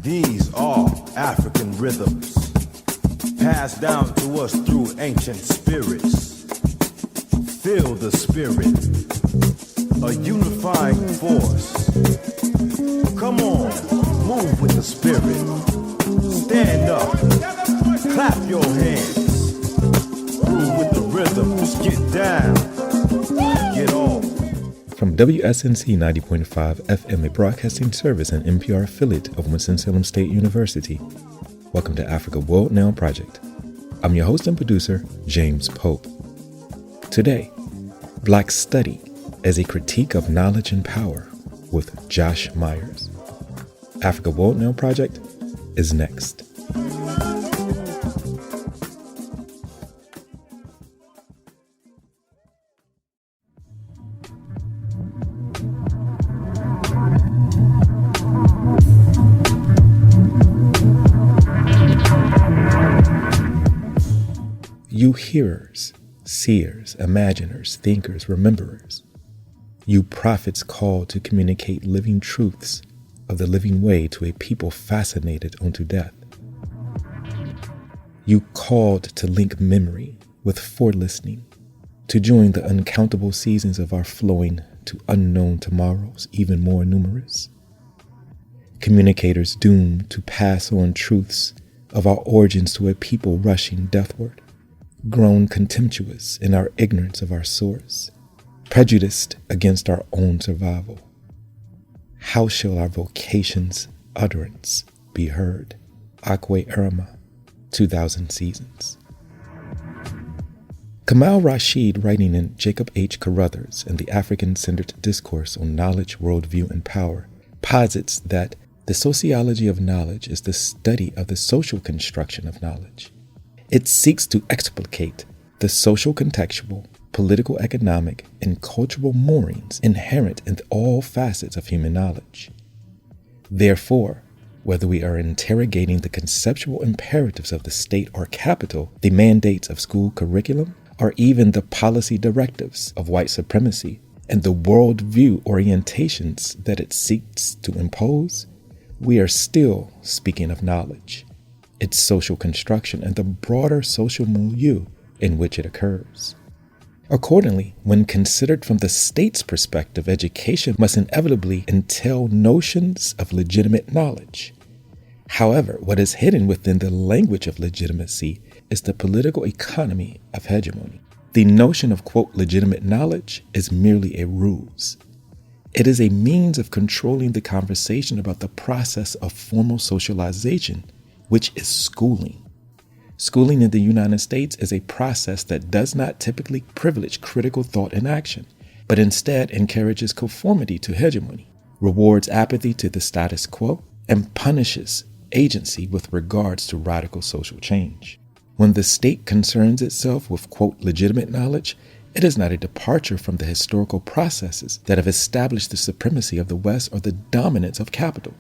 These are African rhythms, passed down to us through ancient spirits. Feel the spirit, a unifying force. Come on, move with the spirit. Stand up, clap your hands. Groove with the rhythms, get down, get off. From WSNC 90.5 FM, a broadcasting service and NPR affiliate of Winston-Salem State University, welcome to Africa World Now Project. I'm your host and producer, James Pope. Today, Black Study as a Critique of Knowledge and Power with Josh Myers. Africa World Now Project is next. You hearers, seers, imaginers, thinkers, rememberers, you prophets called to communicate living truths of the living way to a people fascinated unto death. You called to link memory with forelistening, to join the uncountable seasons of our flowing to unknown tomorrows even more numerous. Communicators doomed to pass on truths of our origins to a people rushing deathward, grown contemptuous in our ignorance of our source, prejudiced against our own survival. How shall our vocation's utterance be heard? Akwe Irma, 2000 Seasons. Kamal Rashid, writing in Jacob H. Carruthers and the African-Centered Discourse on Knowledge, Worldview, and Power, posits that the sociology of knowledge is the study of the social construction of knowledge. It seeks to explicate the social contextual, political, economic, and cultural moorings inherent in all facets of human knowledge. Therefore, whether we are interrogating the conceptual imperatives of the state or capital, the mandates of school curriculum, or even the policy directives of white supremacy and the worldview orientations that it seeks to impose, we are still speaking of knowledge, its social construction, and the broader social milieu in which it occurs. Accordingly, when considered from the state's perspective, education must inevitably entail notions of legitimate knowledge. However, what is hidden within the language of legitimacy is the political economy of hegemony. The notion of, quote, legitimate knowledge is merely a ruse. It is a means of controlling the conversation about the process of formal socialization, which is schooling. Schooling in the United States is a process that does not typically privilege critical thought and action, but instead encourages conformity to hegemony, rewards apathy to the status quo, and punishes agency with regards to radical social change. When the state concerns itself with, quote, legitimate knowledge, it is not a departure from the historical processes that have established the supremacy of the West or the dominance of capital.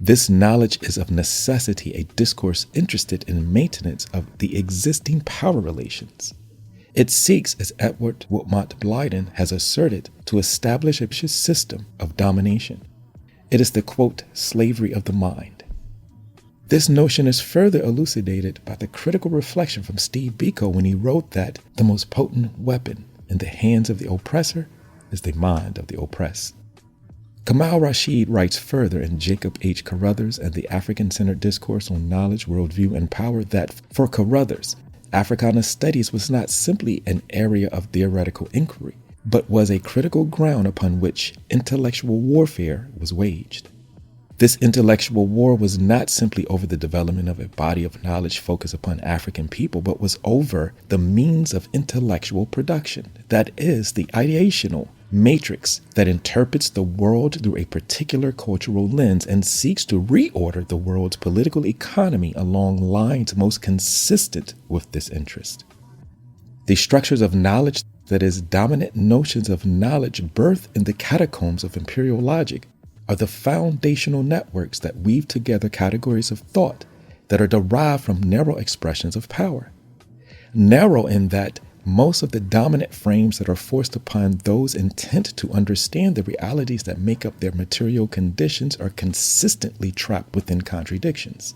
This knowledge is of necessity a discourse interested in maintenance of the existing power relations. It seeks, as Edward Wilmot Blyden has asserted, to establish a system of domination. It is the, quote, slavery of the mind. This notion is further elucidated by the critical reflection from Steve Biko when he wrote that the most potent weapon in the hands of the oppressor is the mind of the oppressed. Kamal Rashid writes further in Jacob H. Carruthers and the African-Centered Discourse on Knowledge, Worldview, and Power that, for Carruthers, Africana studies was not simply an area of theoretical inquiry, but was a critical ground upon which intellectual warfare was waged. This intellectual war was not simply over the development of a body of knowledge focused upon African people, but was over the means of intellectual production, that is, the ideational matrix that interprets the world through a particular cultural lens and seeks to reorder the world's political economy along lines most consistent with this interest. The structures of knowledge, that is, dominant notions of knowledge birthed in the catacombs of imperial logic, are the foundational networks that weave together categories of thought that are derived from narrow expressions of power. Narrow in that most of the dominant frames that are forced upon those intent to understand the realities that make up their material conditions are consistently trapped within contradictions.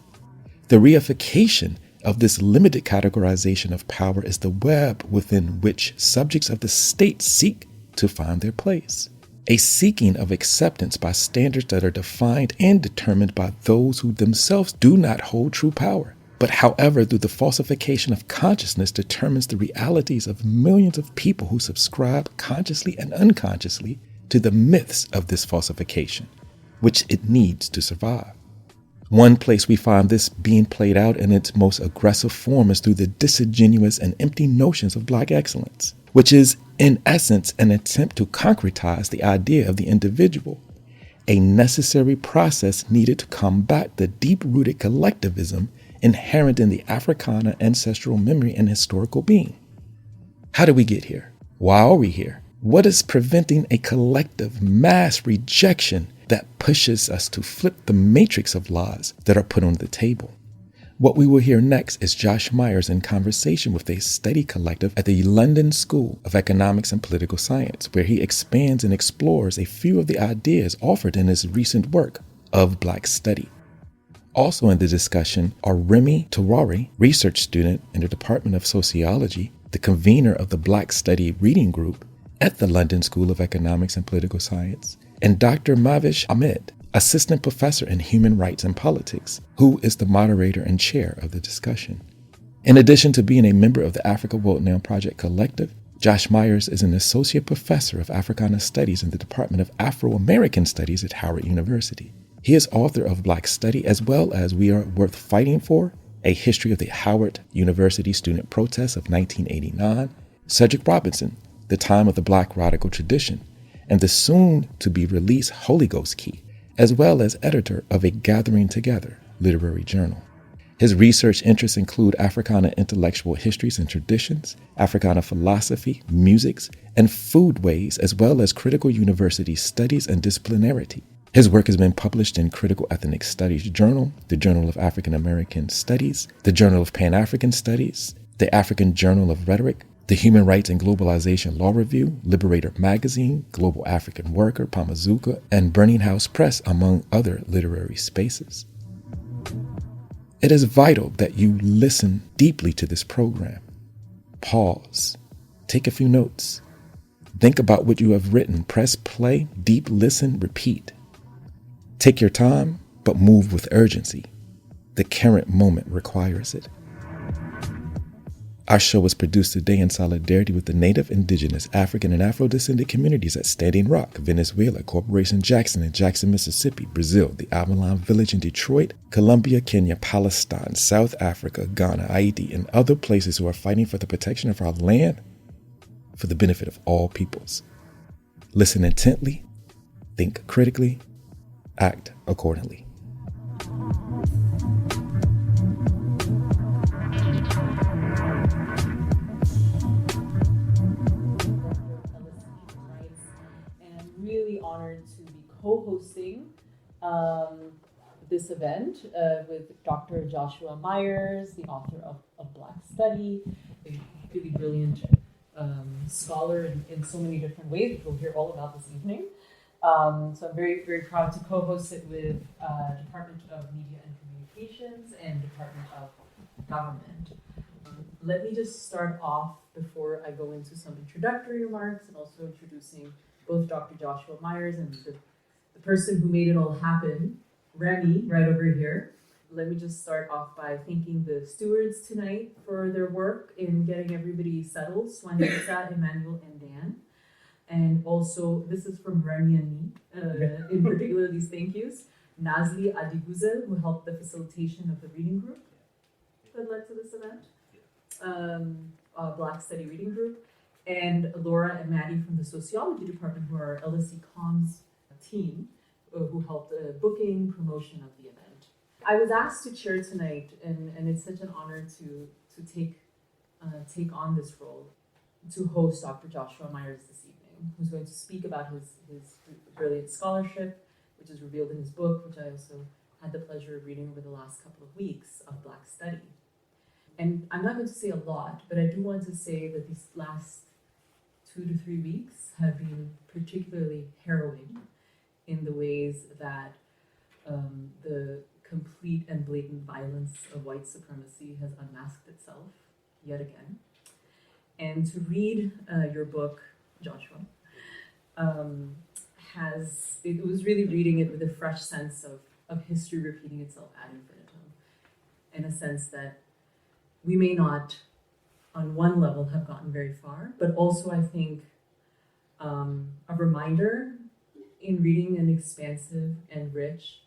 The reification of this limited categorization of power is the web within which subjects of the state seek to find their place. A seeking of acceptance by standards that are defined and determined by those who themselves do not hold true power, but however, through the falsification of consciousness determines the realities of millions of people who subscribe consciously and unconsciously to the myths of this falsification, which it needs to survive. One place we find this being played out in its most aggressive form is through the disingenuous and empty notions of Black excellence, which is, in essence, an attempt to concretize the idea of the individual, a necessary process needed to combat the deep-rooted collectivism inherent in the Africana ancestral memory and historical being. How did we get here? Why are we here? What is preventing a collective mass rejection that pushes us to flip the matrix of lies that are put on the table? What we will hear next is Josh Myers in conversation with a study collective at the London School of Economics and Political Science, where he expands and explores a few of the ideas offered in his recent work of Black study. Also in the discussion are Remy Tawari, research student in the Department of Sociology, the convener of the Black Study Reading Group at the London School of Economics and Political Science, and Dr. Mavish Ahmed, assistant professor in human rights and politics, who is the moderator and chair of the discussion. In addition to being a member of the Africa World Now Project Collective, Josh Myers is an associate professor of Africana Studies in the Department of Afro-American Studies at Howard University. He is author of Black Study as well as We Are Worth Fighting For, A History of the Howard University Student Protests of 1989, Cedric Robinson, The Time of the Black Radical Tradition, and the soon-to-be-released Holy Ghost Key, as well as editor of A Gathering Together literary journal. His research interests include Africana intellectual histories and traditions, Africana philosophy, musics, and foodways, as well as critical university studies and disciplinarity. His work has been published in Critical Ethnic Studies Journal, the Journal of African American Studies, the Journal of Pan-African Studies, the African Journal of Rhetoric, the Human Rights and Globalization Law Review, Liberator Magazine, Global African Worker, Pamazuka, and Burning House Press, among other literary spaces. It is vital that you listen deeply to this program. Pause. Take a few notes. Think about what you have written. Press play, deep listen, repeat. Take your time, but move with urgency. The current moment requires it. Our show was produced today in solidarity with the Native, Indigenous, African, and Afro-descended communities at Standing Rock, Venezuela, Corporation Jackson in Jackson, Mississippi, Brazil, the Avalon Village in Detroit, Colombia, Kenya, Palestine, South Africa, Ghana, Haiti, and other places who are fighting for the protection of our land for the benefit of all peoples. Listen intently, think critically, act accordingly. Honored to be co-hosting this event with Dr. Joshua Myers, the author of Black Study, a really brilliant scholar in so many different ways, which we'll hear all about this evening. So I'm very, very proud to co-host it with Department of Media and Communications and Department of Government. Let me just start off before I go into some introductory remarks and also introducing both Dr. Joshua Myers and the person who made it all happen, Remy, right over here. Let me just start off by thanking the stewards tonight for their work in getting everybody settled, Swanisa, Emmanuel, and Dan. And also, this is from Remy and me, in particular, these thank yous. Nazli Adiguzel, who helped the facilitation of the reading group that led to this event. Black Study Reading Group. And Laura and Maddie from the Sociology Department, who are LSE Comms team, who helped booking, promotion of the event. I was asked to chair tonight, and it's such an honor to take on this role, to host Dr. Joshua Myers this evening, who's going to speak about his brilliant scholarship, which is revealed in his book, which I also had the pleasure of reading over the last couple of weeks, of Black Study. And I'm not going to say a lot, but I do want to say that these last 2 to 3 weeks have been particularly harrowing in the ways that the complete and blatant violence of white supremacy has unmasked itself yet again. And to read your book, Joshua, it was really reading it with a fresh sense of history repeating itself ad infinitum, in a sense that we may not, on one level, have gotten very far, but also I think a reminder in reading an expansive and rich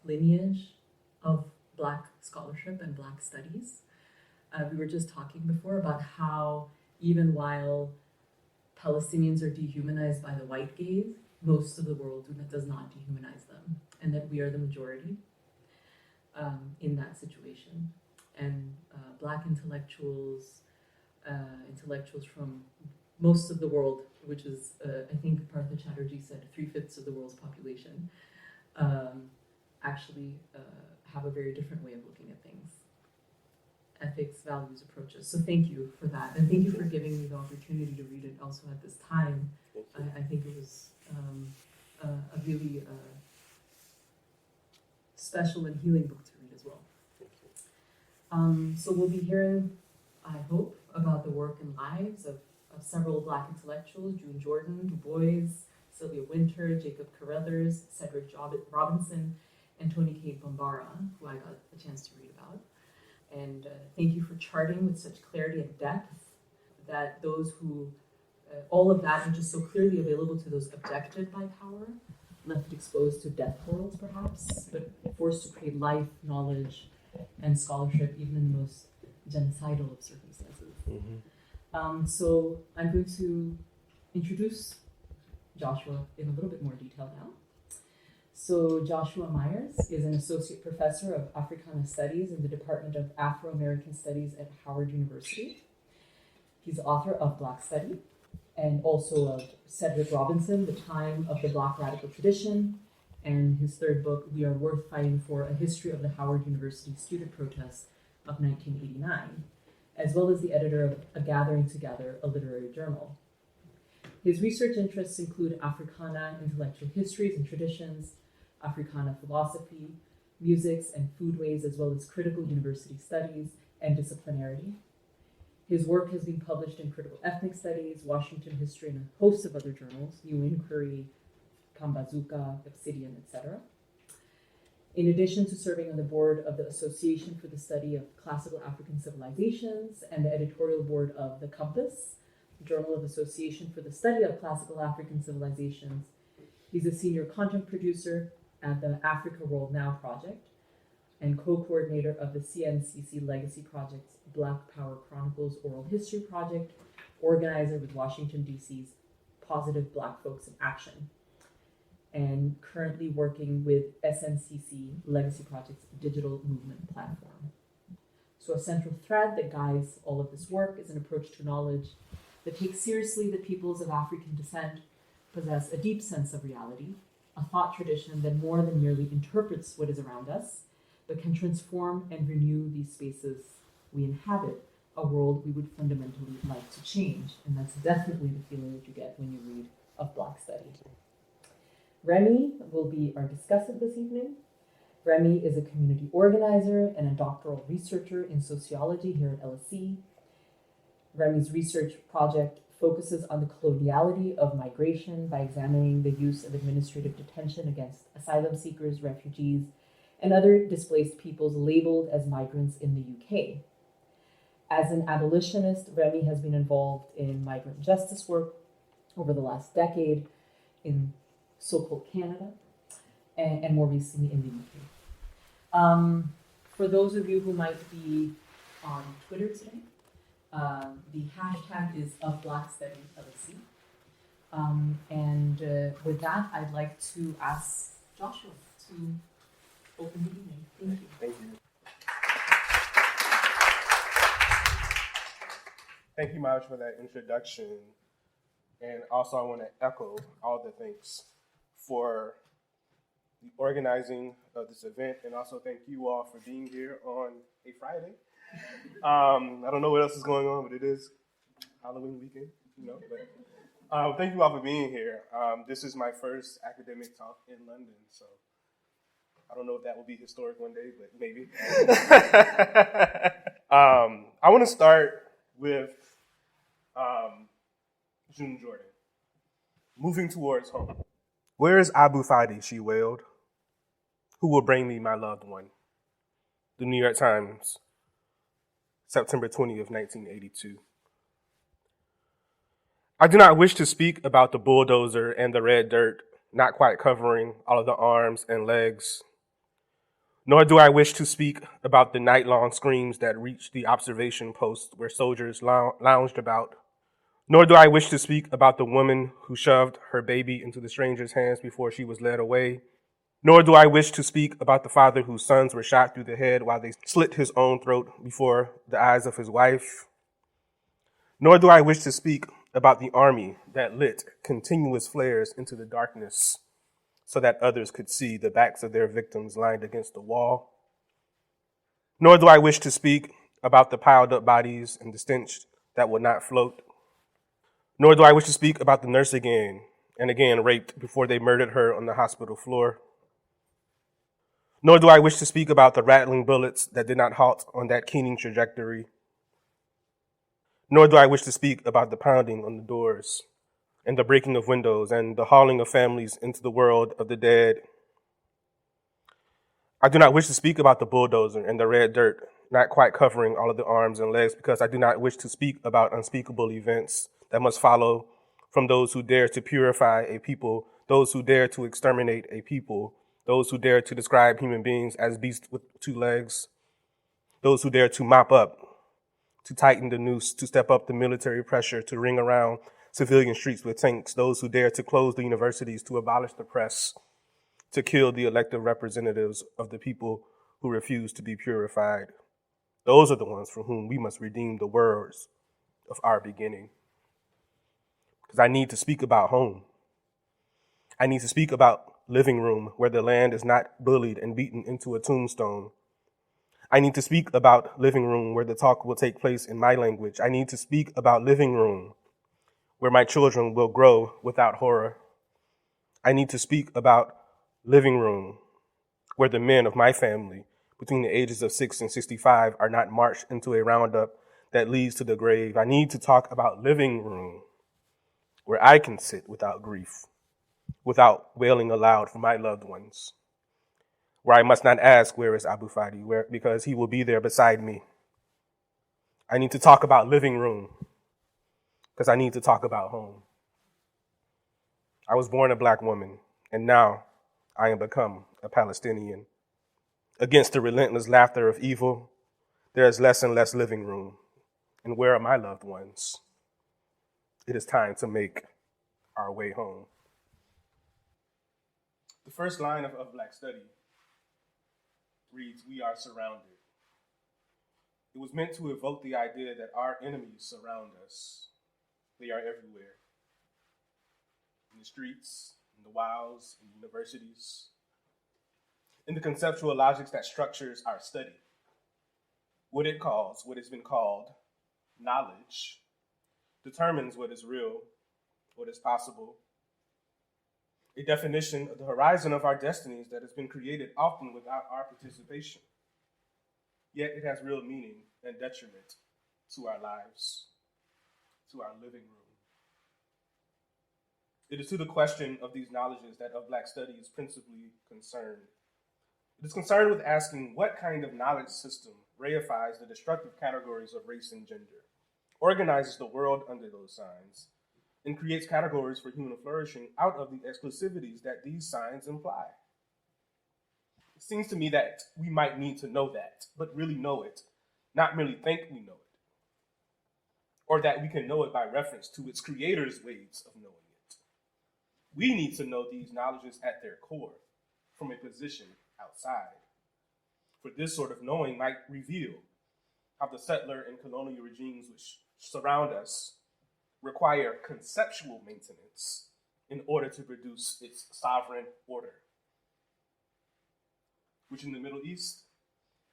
lineage of Black scholarship and Black studies. We were just talking before about how even while Palestinians are dehumanized by the white gaze, most of the world does not dehumanize them, and that we are the majority in that situation. And Black intellectuals, intellectuals from most of the world, which is, I think Partha Chatterjee said, 3/5 of the world's population, actually have a very different way of looking at things. Ethics, values, approaches. So thank you for that. And thank you for giving me the opportunity to read it also at this time. I think it was a really special and healing book to read as well. So we'll be hearing, I hope, about the work and lives of several Black intellectuals: June Jordan, Du Bois, Sylvia Wynter, Jacob Carruthers, Cedric Robinson, and Toni Cade Bambara, who I got a chance to read about. And thank you for charting with such clarity and depth that those who, all of that, which is so clearly available to those abjected by power, left exposed to death portals perhaps, but forced to create life, knowledge, and scholarship even in the most genocidal of circumstances. So I'm going to introduce Joshua in a little bit more detail now. So Joshua Myers is an associate professor of Africana Studies in the Department of Afro-American Studies at Howard University. He's author of Black Study and also of Cedric Robinson, The Time of the Black Radical Tradition, and his third book, We Are Worth Fighting For, A History of the Howard University Student Protests of 1989, as well as the editor of A Gathering Together, a literary journal. His research interests include Africana intellectual histories and traditions, Africana philosophy, musics and foodways, as well as critical university studies and disciplinarity. His work has been published in Critical Ethnic Studies, Washington History, and a host of other journals, New Inquiry, Pambazuka, Obsidian, etc. In addition to serving on the board of the Association for the Study of Classical African Civilizations and the editorial board of The Compass, Journal of Association for the Study of Classical African Civilizations, he's a senior content producer at the Africa World Now project and co-coordinator of the CNCC Legacy Project's Black Power Chronicles Oral History Project, organizer with Washington, D.C.'s Positive Black Folks in Action, and currently working with SNCC Legacy Project's digital movement platform. So a central thread that guides all of this work is an approach to knowledge that takes seriously that peoples of African descent possess a deep sense of reality, a thought tradition that more than merely interprets what is around us, but can transform and renew these spaces we inhabit, a world we would fundamentally like to change. And that's definitely the feeling that you get when you read of Black Study. Remy will be our discussant this evening. Remy is a community organizer and a doctoral researcher in sociology here at LSE. Remy's research project focuses on the coloniality of migration by examining the use of administrative detention against asylum seekers, refugees, and other displaced peoples labeled as migrants in the UK. As an abolitionist, Remy has been involved in migrant justice work over the last decade in so-called Canada and more recently in the UK. For those of you who might be on Twitter today, the hashtag is #BlackStudyLSE. And with that, I'd like to ask Joshua to open the evening. Thank you. Thank you. Thank you, Marge, for that introduction. And also, I want to echo all the thanks for the organizing of this event, and also thank you all for being here on a Friday. I don't know what else is going on, but it is Halloween weekend, But thank you all for being here. This is my first academic talk in London, so I don't know if that will be historic one day, but maybe. I want to start with June Jordan, moving towards home. Where is Abu Fadi, she wailed. Who will bring me my loved one? The New York Times, September 20th, 1982. I do not wish to speak about the bulldozer and the red dirt, not quite covering all of the arms and legs. Nor do I wish to speak about the night-long screams that reached the observation post where soldiers lounged about. Nor do I wish to speak about the woman who shoved her baby into the stranger's hands before she was led away. Nor do I wish to speak about the father whose sons were shot through the head while they slit his own throat before the eyes of his wife. Nor do I wish to speak about the army that lit continuous flares into the darkness so that others could see the backs of their victims lined against the wall. Nor do I wish to speak about the piled up bodies and the stench that would not float. Nor do I wish to speak about the nurse again and again raped before they murdered her on the hospital floor. Nor do I wish to speak about the rattling bullets that did not halt on that keening trajectory. Nor do I wish to speak about the pounding on the doors and the breaking of windows and the hauling of families into the world of the dead. I do not wish to speak about the bulldozer and the red dirt, not quite covering all of the arms and legs, because I do not wish to speak about unspeakable events that must follow from those who dare to purify a people, those who dare to exterminate a people, those who dare to describe human beings as beasts with two legs, those who dare to mop up, to tighten the noose, to step up the military pressure, to ring around civilian streets with tanks, those who dare to close the universities, to abolish the press, to kill the elected representatives of the people who refuse to be purified. Those are the ones for whom we must redeem the words of our beginning. Because I need to speak about home. I need to speak about living room where the land is not bullied and beaten into a tombstone. I need to speak about living room where the talk will take place in my language. I need to speak about living room where my children will grow without horror. I need to speak about living room where the men of my family between the ages of 6 and 65 are not marched into a roundup that leads to the grave. I need to talk about living room where I can sit without grief, without wailing aloud for my loved ones, where I must not ask, where is Abu Fadi, because he will be there beside me. I need to talk about living room because I need to talk about home. I was born a black woman, and now I am become a Palestinian. Against the relentless laughter of evil, there is less and less living room. And where are my loved ones? It is time to make our way home. The first line of Black Study reads, "We are surrounded." It was meant to evoke the idea that our enemies surround us. They are everywhere. In the streets, in the wilds, in universities, in the conceptual logics that structures our study. What has been called knowledge, determines what is real, what is possible. A definition of the horizon of our destinies that has been created often without our participation. Yet it has real meaning and detriment to our lives, to our living room. It is to the question of these knowledges that of Black Study is principally concerned. It is concerned with asking what kind of knowledge system reifies the destructive categories of race and gender, organizes the world under those signs, and creates categories for human flourishing out of the exclusivities that these signs imply. It seems to me that we might need to know that, but really know it, not merely think we know it, or that we can know it by reference to its creator's ways of knowing it. We need to know these knowledges at their core, from a position outside. For this sort of knowing might reveal how the settler and colonial regimes which surround us require conceptual maintenance in order to produce its sovereign order, which in the Middle East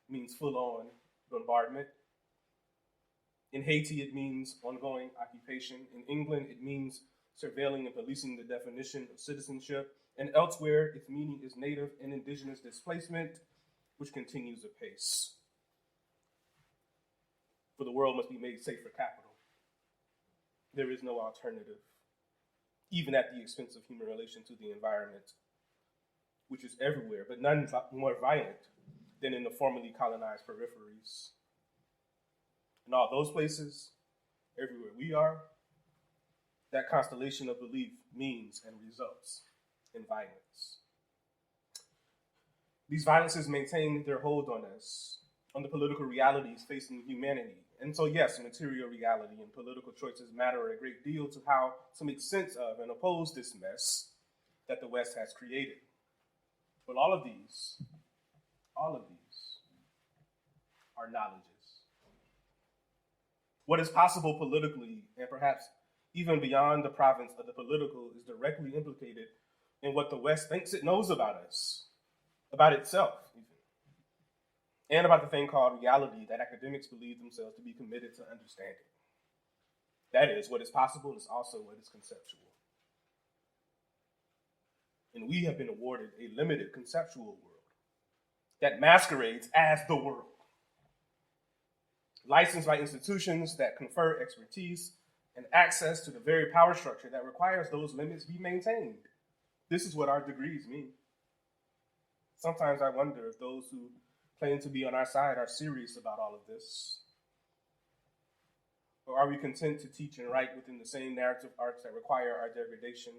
means full-on bombardment In Haiti, it means ongoing occupation. In England, it means surveilling and policing the definition of citizenship. And elsewhere, its meaning is native and indigenous displacement, which continues apace. For the world must be made safe for capital. There is no alternative, even at the expense of human relation to the environment, which is everywhere, but none more violent than in the formerly colonized peripheries. In all those places, everywhere we are, that constellation of belief means and results in violence. These violences maintain their hold on us, on the political realities facing humanity. And so, yes, material reality and political choices matter a great deal to how to make sense of and oppose this mess that the West has created. But all of these are knowledges. What is possible politically, and perhaps even beyond the province of the political, is directly implicated in what the West thinks it knows about us, about itself, even, and about the thing called reality that academics believe themselves to be committed to understanding. That is, what is possible is also what is conceptual. And we have been awarded a limited conceptual world that masquerades as the world, licensed by institutions that confer expertise and access to the very power structure that requires those limits be maintained. This is what our degrees mean. Sometimes I wonder if those who claim to be on our side are serious about all of this. Or are we content to teach and write within the same narrative arcs that require our degradation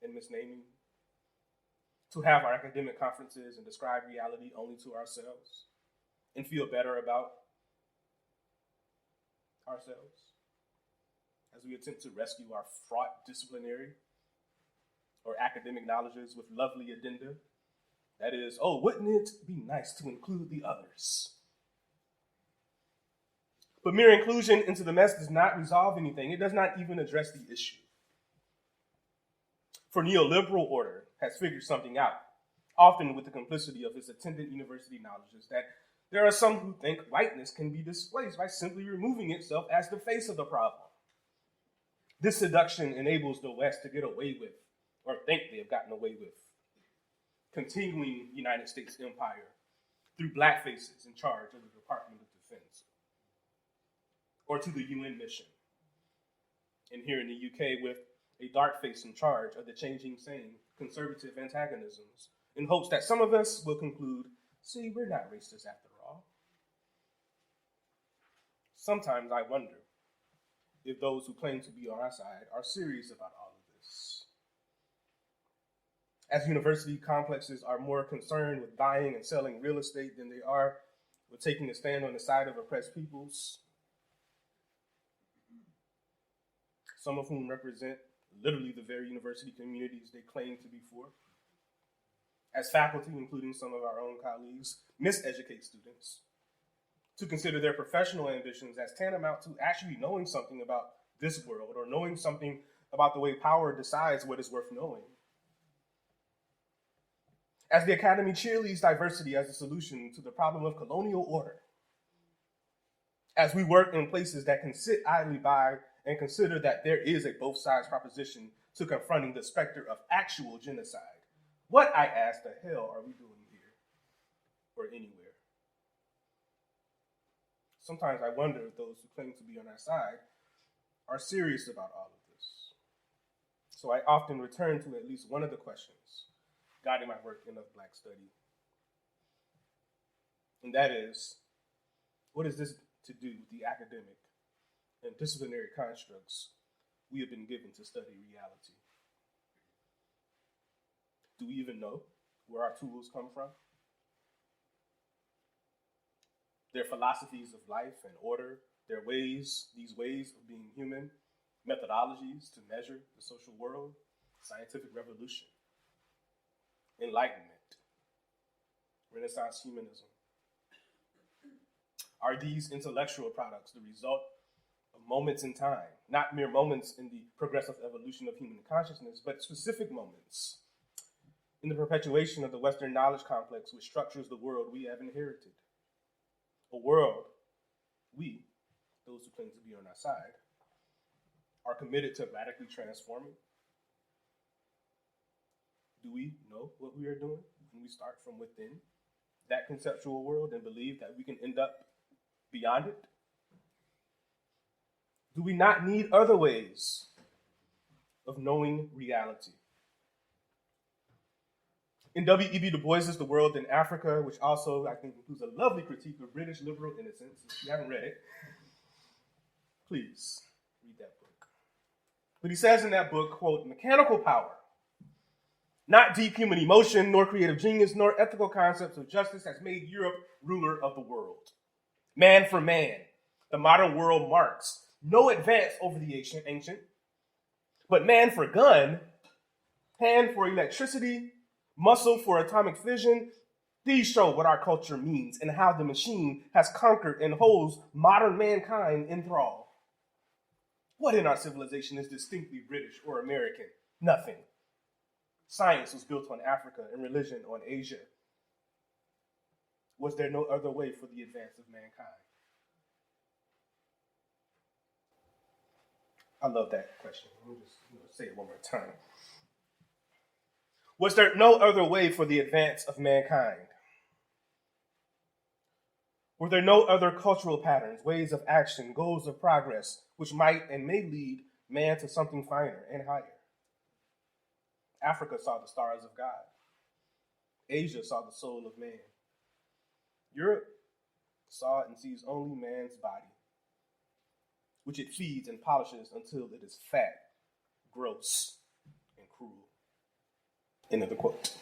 and misnaming? To have our academic conferences and describe reality only to ourselves and feel better about ourselves as we attempt to rescue our fraught disciplinary or academic knowledges with lovely addenda? That is, oh, wouldn't it be nice to include the others? But mere inclusion into the mess does not resolve anything. It does not even address the issue. For neoliberal order has figured something out, often with the complicity of its attendant university knowledges, that there are some who think whiteness can be displaced by simply removing itself as the face of the problem. This seduction enables the West to get away with, or think they have gotten away with, continuing United States empire through black faces in charge of the Department of Defense, or to the UN mission. And here in the UK with a dark face in charge of the changing sane conservative antagonisms, in hopes that some of us will conclude, see, we're not racist after all. Sometimes I wonder if those who claim to be on our side are serious about all of this. As university complexes are more concerned with buying and selling real estate than they are with taking a stand on the side of oppressed peoples, some of whom represent literally the very university communities they claim to be for. As faculty, including some of our own colleagues, miseducate students to consider their professional ambitions as tantamount to actually knowing something about this world or knowing something about the way power decides what is worth knowing. As the academy cheerleads diversity as a solution to the problem of colonial order, as we work in places that can sit idly by and consider that there is a both sides proposition to confronting the specter of actual genocide, what, I ask, the hell are we doing here or anywhere? Sometimes I wonder if those who claim to be on our side are serious about all of this. So I often return to at least one of the questions guiding my work in Black study. And that is, what is this to do with the academic and disciplinary constructs we have been given to study reality? Do we even know where our tools come from? Their philosophies of life and order, their ways, these ways of being human, methodologies to measure the social world, scientific revolution, enlightenment, Renaissance humanism. Are these intellectual products the result of moments in time, not mere moments in the progressive evolution of human consciousness, but specific moments in the perpetuation of the Western knowledge complex which structures the world we have inherited? A world we, those who claim to be on our side, are committed to radically transforming? Do we know what we are doing when we start from within that conceptual world and believe that we can end up beyond it? Do we not need other ways of knowing reality? In W.E.B. Du Bois's The World in Africa, which also, I think, includes a lovely critique of British liberal innocence, if you haven't read it, please read that book. But he says in that book, quote, "Mechanical power, not deep human emotion, nor creative genius, nor ethical concepts of justice has made Europe ruler of the world. Man for man, the modern world marks no advance over the ancient, but man for gun, hand for electricity, muscle for atomic fission, these show what our culture means and how the machine has conquered and holds modern mankind in thrall. What in our civilization is distinctly British or American? Nothing. Science was built on Africa and religion on Asia. Was there no other way for the advance of mankind?" I love that question. Let me just say it one more time. Was there no other way for the advance of mankind? Were there no other cultural patterns, ways of action, goals of progress, which might and may lead man to something finer and higher? Africa saw the stars of God. Asia saw the soul of man. Europe saw and sees only man's body, which it feeds and polishes until it is fat, gross, and cruel. End of the quote.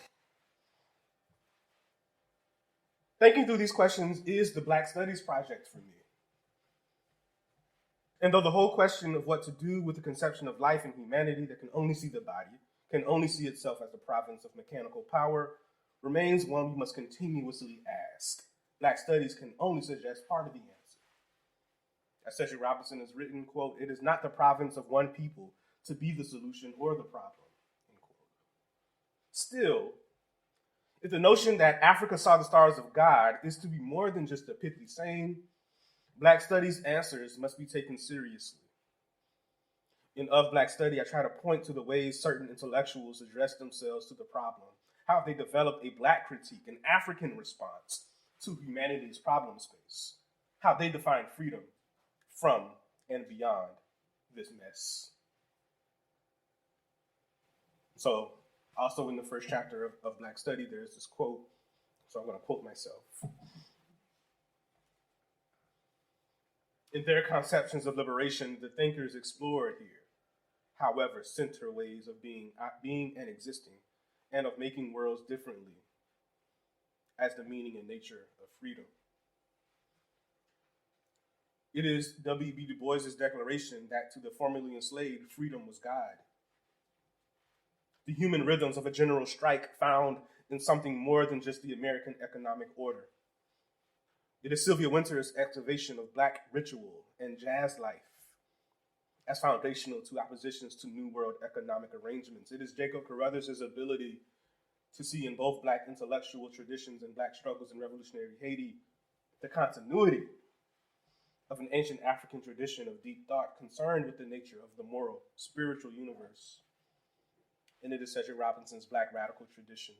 Thinking through these questions is the Black Studies project for me. And though the whole question of what to do with the conception of life and humanity that can only see the body, can only see itself as the province of mechanical power, remains one we must continuously ask. Black Studies can only suggest part of the answer. As Cedric Robinson has written, quote, "It is not the province of one people to be the solution or the problem," end quote. Still, if the notion that Africa saw the stars of God is to be more than just a pithy saying, Black Studies answers must be taken seriously. In Of Black Study, I try to point to the ways certain intellectuals address themselves to the problem, how they develop a Black critique, an African response to humanity's problem space, how they define freedom from and beyond this mess. So, also in the first chapter of Black Study, there's this quote, so I'm going to quote myself. In their conceptions of liberation, the thinkers explored here, however, center ways of being and existing, and of making worlds differently as the meaning and nature of freedom. It is W.E.B. Du Bois's declaration that to the formerly enslaved, freedom was God. The human rhythms of a general strike found in something more than just the American economic order. It is Sylvia Wynter's activation of Black ritual and jazz life as foundational to oppositions to New World economic arrangements. It is Jacob Carruthers' ability to see in both Black intellectual traditions and Black struggles in revolutionary Haiti the continuity of an ancient African tradition of deep thought concerned with the nature of the moral, spiritual universe. And it is Cedric Robinson's Black radical tradition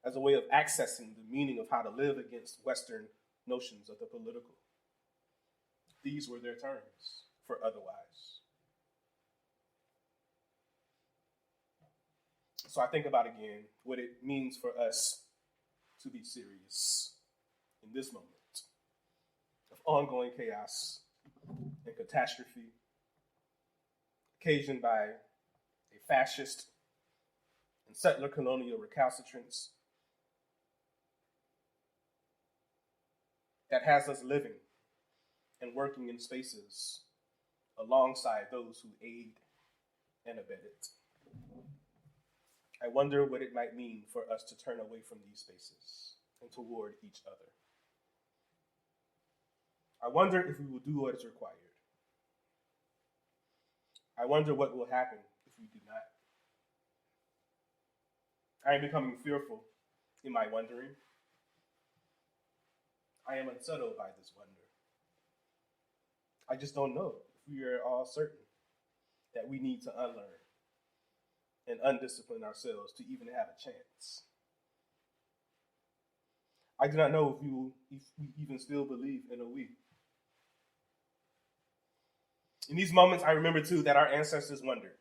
as a way of accessing the meaning of how to live against Western notions of the political. These were their terms for otherwise. So I think about again what it means for us to be serious in this moment of ongoing chaos and catastrophe occasioned by a fascist and settler colonial recalcitrance that has us living and working in spaces alongside those who aid and abet it. I wonder what it might mean for us to turn away from these spaces and toward each other. I wonder if we will do what is required. I wonder what will happen if we do not. I am becoming fearful in my wondering. I am unsettled by this wonder. I just don't know if we are all certain that we need to unlearn and undiscipline ourselves to even have a chance. I do not know if we even still believe in a we. In these moments, I remember too that our ancestors wondered.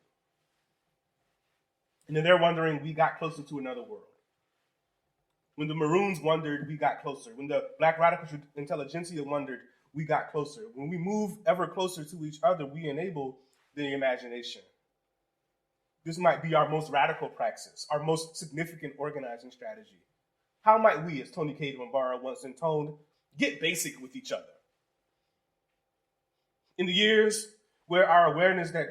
And in their wondering, we got closer to another world. When the Maroons wondered, we got closer. When the Black radical intelligentsia wondered, we got closer. When we move ever closer to each other, we enable the imagination. This might be our most radical praxis, our most significant organizing strategy. How might we, as Tony Cade Mbara once intoned, get basic with each other? In the years where our awareness that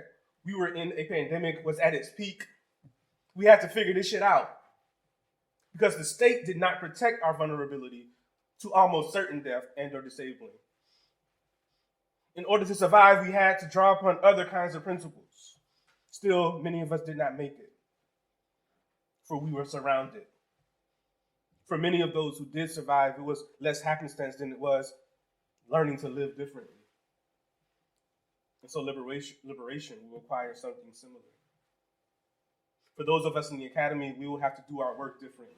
we were in a pandemic was at its peak, we had to figure this shit out because the state did not protect our vulnerability to almost certain death and or disabling. In order to survive, we had to draw upon other kinds of principles. Still, many of us did not make it, for we were surrounded. For many of those who did survive, it was less happenstance than it was learning to live differently. And so liberation will require something similar. For those of us in the academy, we will have to do our work differently.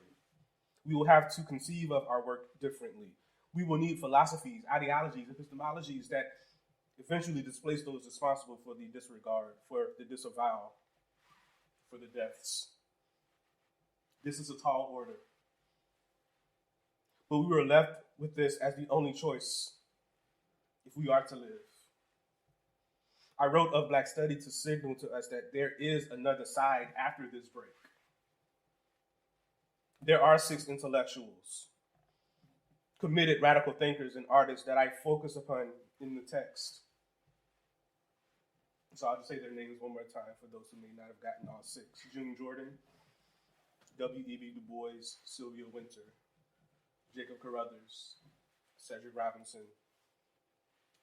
We will have to conceive of our work differently. We will need philosophies, ideologies, epistemologies that eventually displace those responsible for the disregard, for the disavowal, for the deaths. This is a tall order. But we were left with this as the only choice if we are to live. I wrote of Black Study to signal to us that there is another side after this break. There are 6 intellectuals, committed radical thinkers and artists that I focus upon in the text. So I'll just say their names one more time for those who may not have gotten all 6. June Jordan, W.E.B. Du Bois, Sylvia Winter, Jacob Carruthers, Cedric Robinson,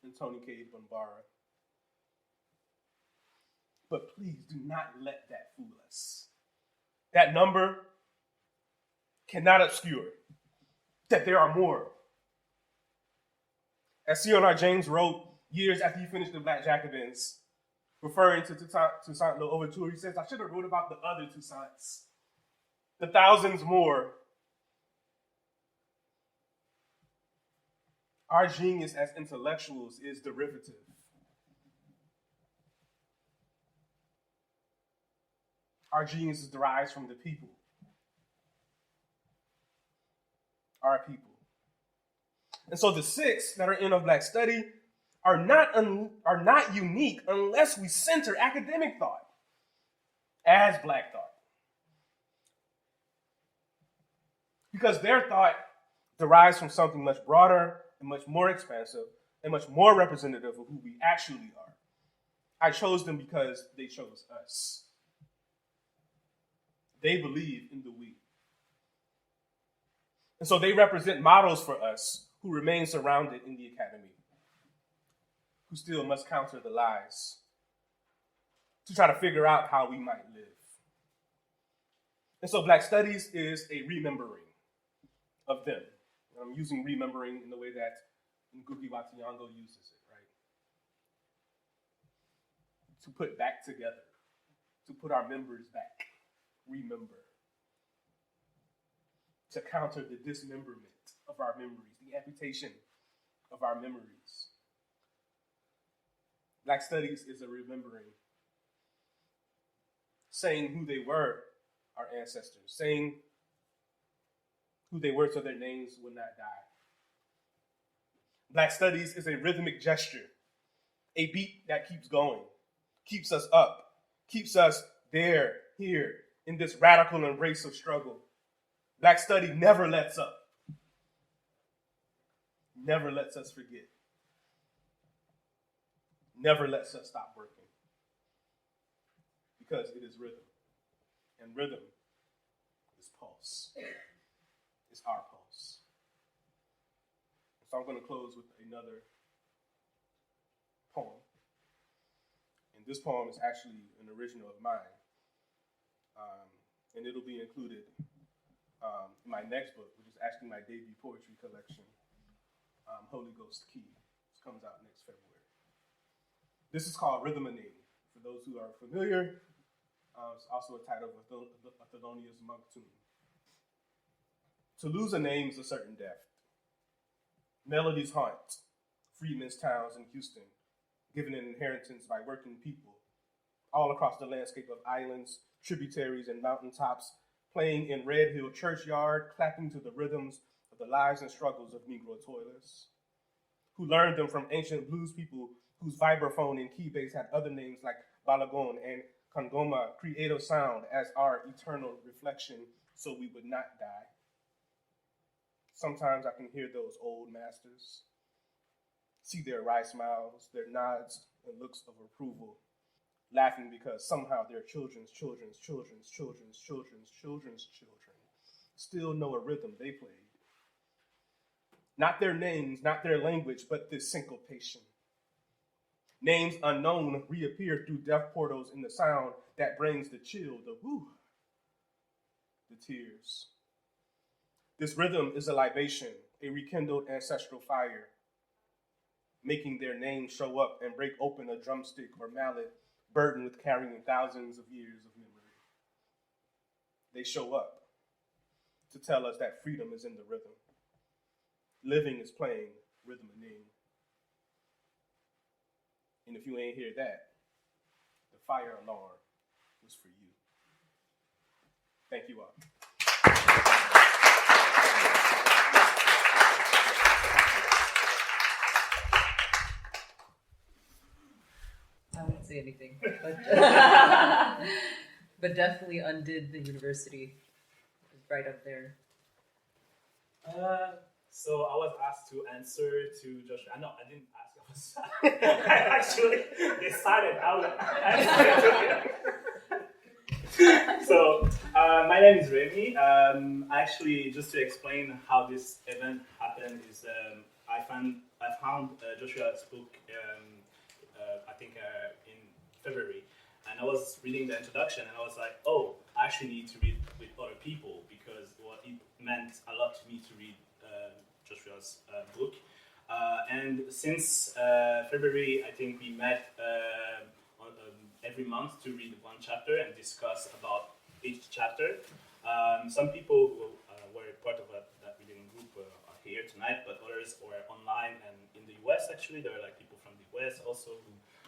and Tony Cade Mbara. But please do not let that fool us. That number cannot obscure that there are more. As C.R. James wrote years after he finished the Black Jacobins, referring to Toussaint Louverture, he says, I should have wrote about the other Toussaints, the thousands more. Our genius as intellectuals is derivative. Our genius derives from the people. Our people. And so the 6 that are in of Black Study are not unique unless we center academic thought as Black thought. Because their thought derives from something much broader and much more expansive and much more representative of who we actually are. I chose them because they chose us. They believe in the we. And so they represent models for us who remain surrounded in the academy, who still must counter the lies to try to figure out how we might live. And so Black Studies is a remembering of them. I'm using remembering in the way that Ngugi wa Thiong'o uses it, right? To put back together, to put our members back, remember. To counter the dismemberment of our memories, the amputation of our memories. Black Studies is a remembering, saying who they were, our ancestors, saying who they were so their names would not die. Black Studies is a rhythmic gesture, a beat that keeps going, keeps us up, keeps us there, here, in this radical embrace of struggle. Black Study never lets up, never lets us forget, never lets us stop working, because it is rhythm, and rhythm is pulse. It's our pulse. So I'm going to close with another poem, and this poem is actually an original of mine, and it'll be included in my next book, which is actually my debut poetry collection, Holy Ghost Key. This comes out next February. This is called Rhythm and Name. For those who are familiar, it's also a title of a Thelonious Monk tune. To lose a name is a certain death. Melodies haunt freedmen's towns in Houston, given an inheritance by working people, all across the landscape of islands, tributaries, and mountaintops, playing in Red Hill Churchyard, clapping to the rhythms of the lives and struggles of Negro toilers, who learned them from ancient blues people whose vibraphone and keybase had other names like Balagon and Kongoma, creative sound as our eternal reflection, so we would not die. Sometimes I can hear those old masters, see their wry smiles, their nods and looks of approval, laughing because somehow their children's children still know a rhythm they played. Not their names, not their language, but this syncopation. Names unknown reappear through death portals in the sound that brings the chill, the whoo, the tears. This rhythm is a libation, a rekindled ancestral fire, making their names show up and break open a drumstick or mallet burdened with carrying thousands of years of memory. They show up to tell us that freedom is in the rhythm. Living is playing rhythm and name. And if you ain't hear that, the fire alarm was for you. Thank you all. I won't say anything, but definitely undid the university. It was right up there. So I was asked to answer to Joshua. No, I didn't ask. I actually decided I would answer to him. So my name is Remy. Actually, just to explain how this event happened is I found Joshua's book. I think in February, and I was reading the introduction, and I was like, oh, I actually need to read with other people because it meant a lot to me to read Joshua's book. And since February, I think we met every month to read one chapter and discuss about each chapter. Some people who were part of that reading group are here tonight, but others were online and in the US. Actually, there are like people from the US also.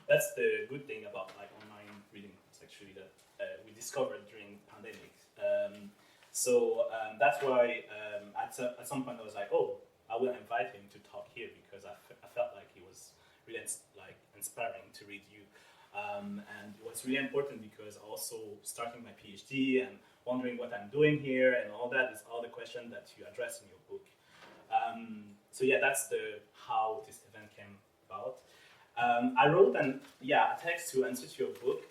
That's the good thing about like online reading. It's actually that we discovered during pandemic. So that's why at some point I was like, oh, I will invite him to talk here because I felt like he was really like inspiring to read you. And it was really important because also starting my PhD and wondering what I'm doing here and all that is all the questions that you address in your book. So yeah, that's how this event came about. I wrote a text to answer to your book.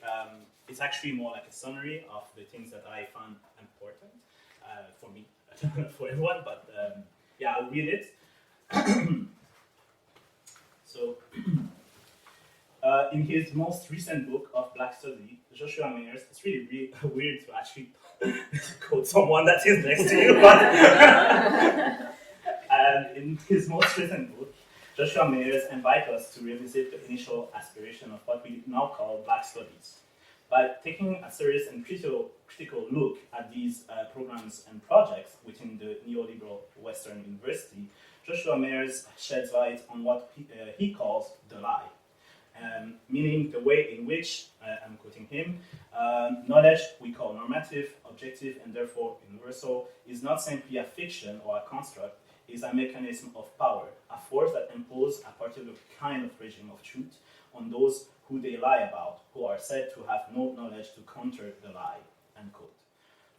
It's actually more like a summary of the things that I found important for me, not for everyone, but yeah, I'll read it. So, in his most recent book of Black Study, Joshua Mayers, it's really weird to actually quote someone that is next to you, but and in his most recent book, Joshua Mayers invites us to revisit the initial aspiration of what we now call Black Studies. By taking a serious and critical look at these programs and projects within the neoliberal Western University, Joshua Mayers sheds light on what he calls the lie, meaning the way in which, I'm quoting him, knowledge we call normative, objective, and therefore universal is not simply a fiction or a construct, is a mechanism of power, a force that imposes a particular kind of regime of truth on those who they lie about, who are said to have no knowledge to counter the lie, end quote.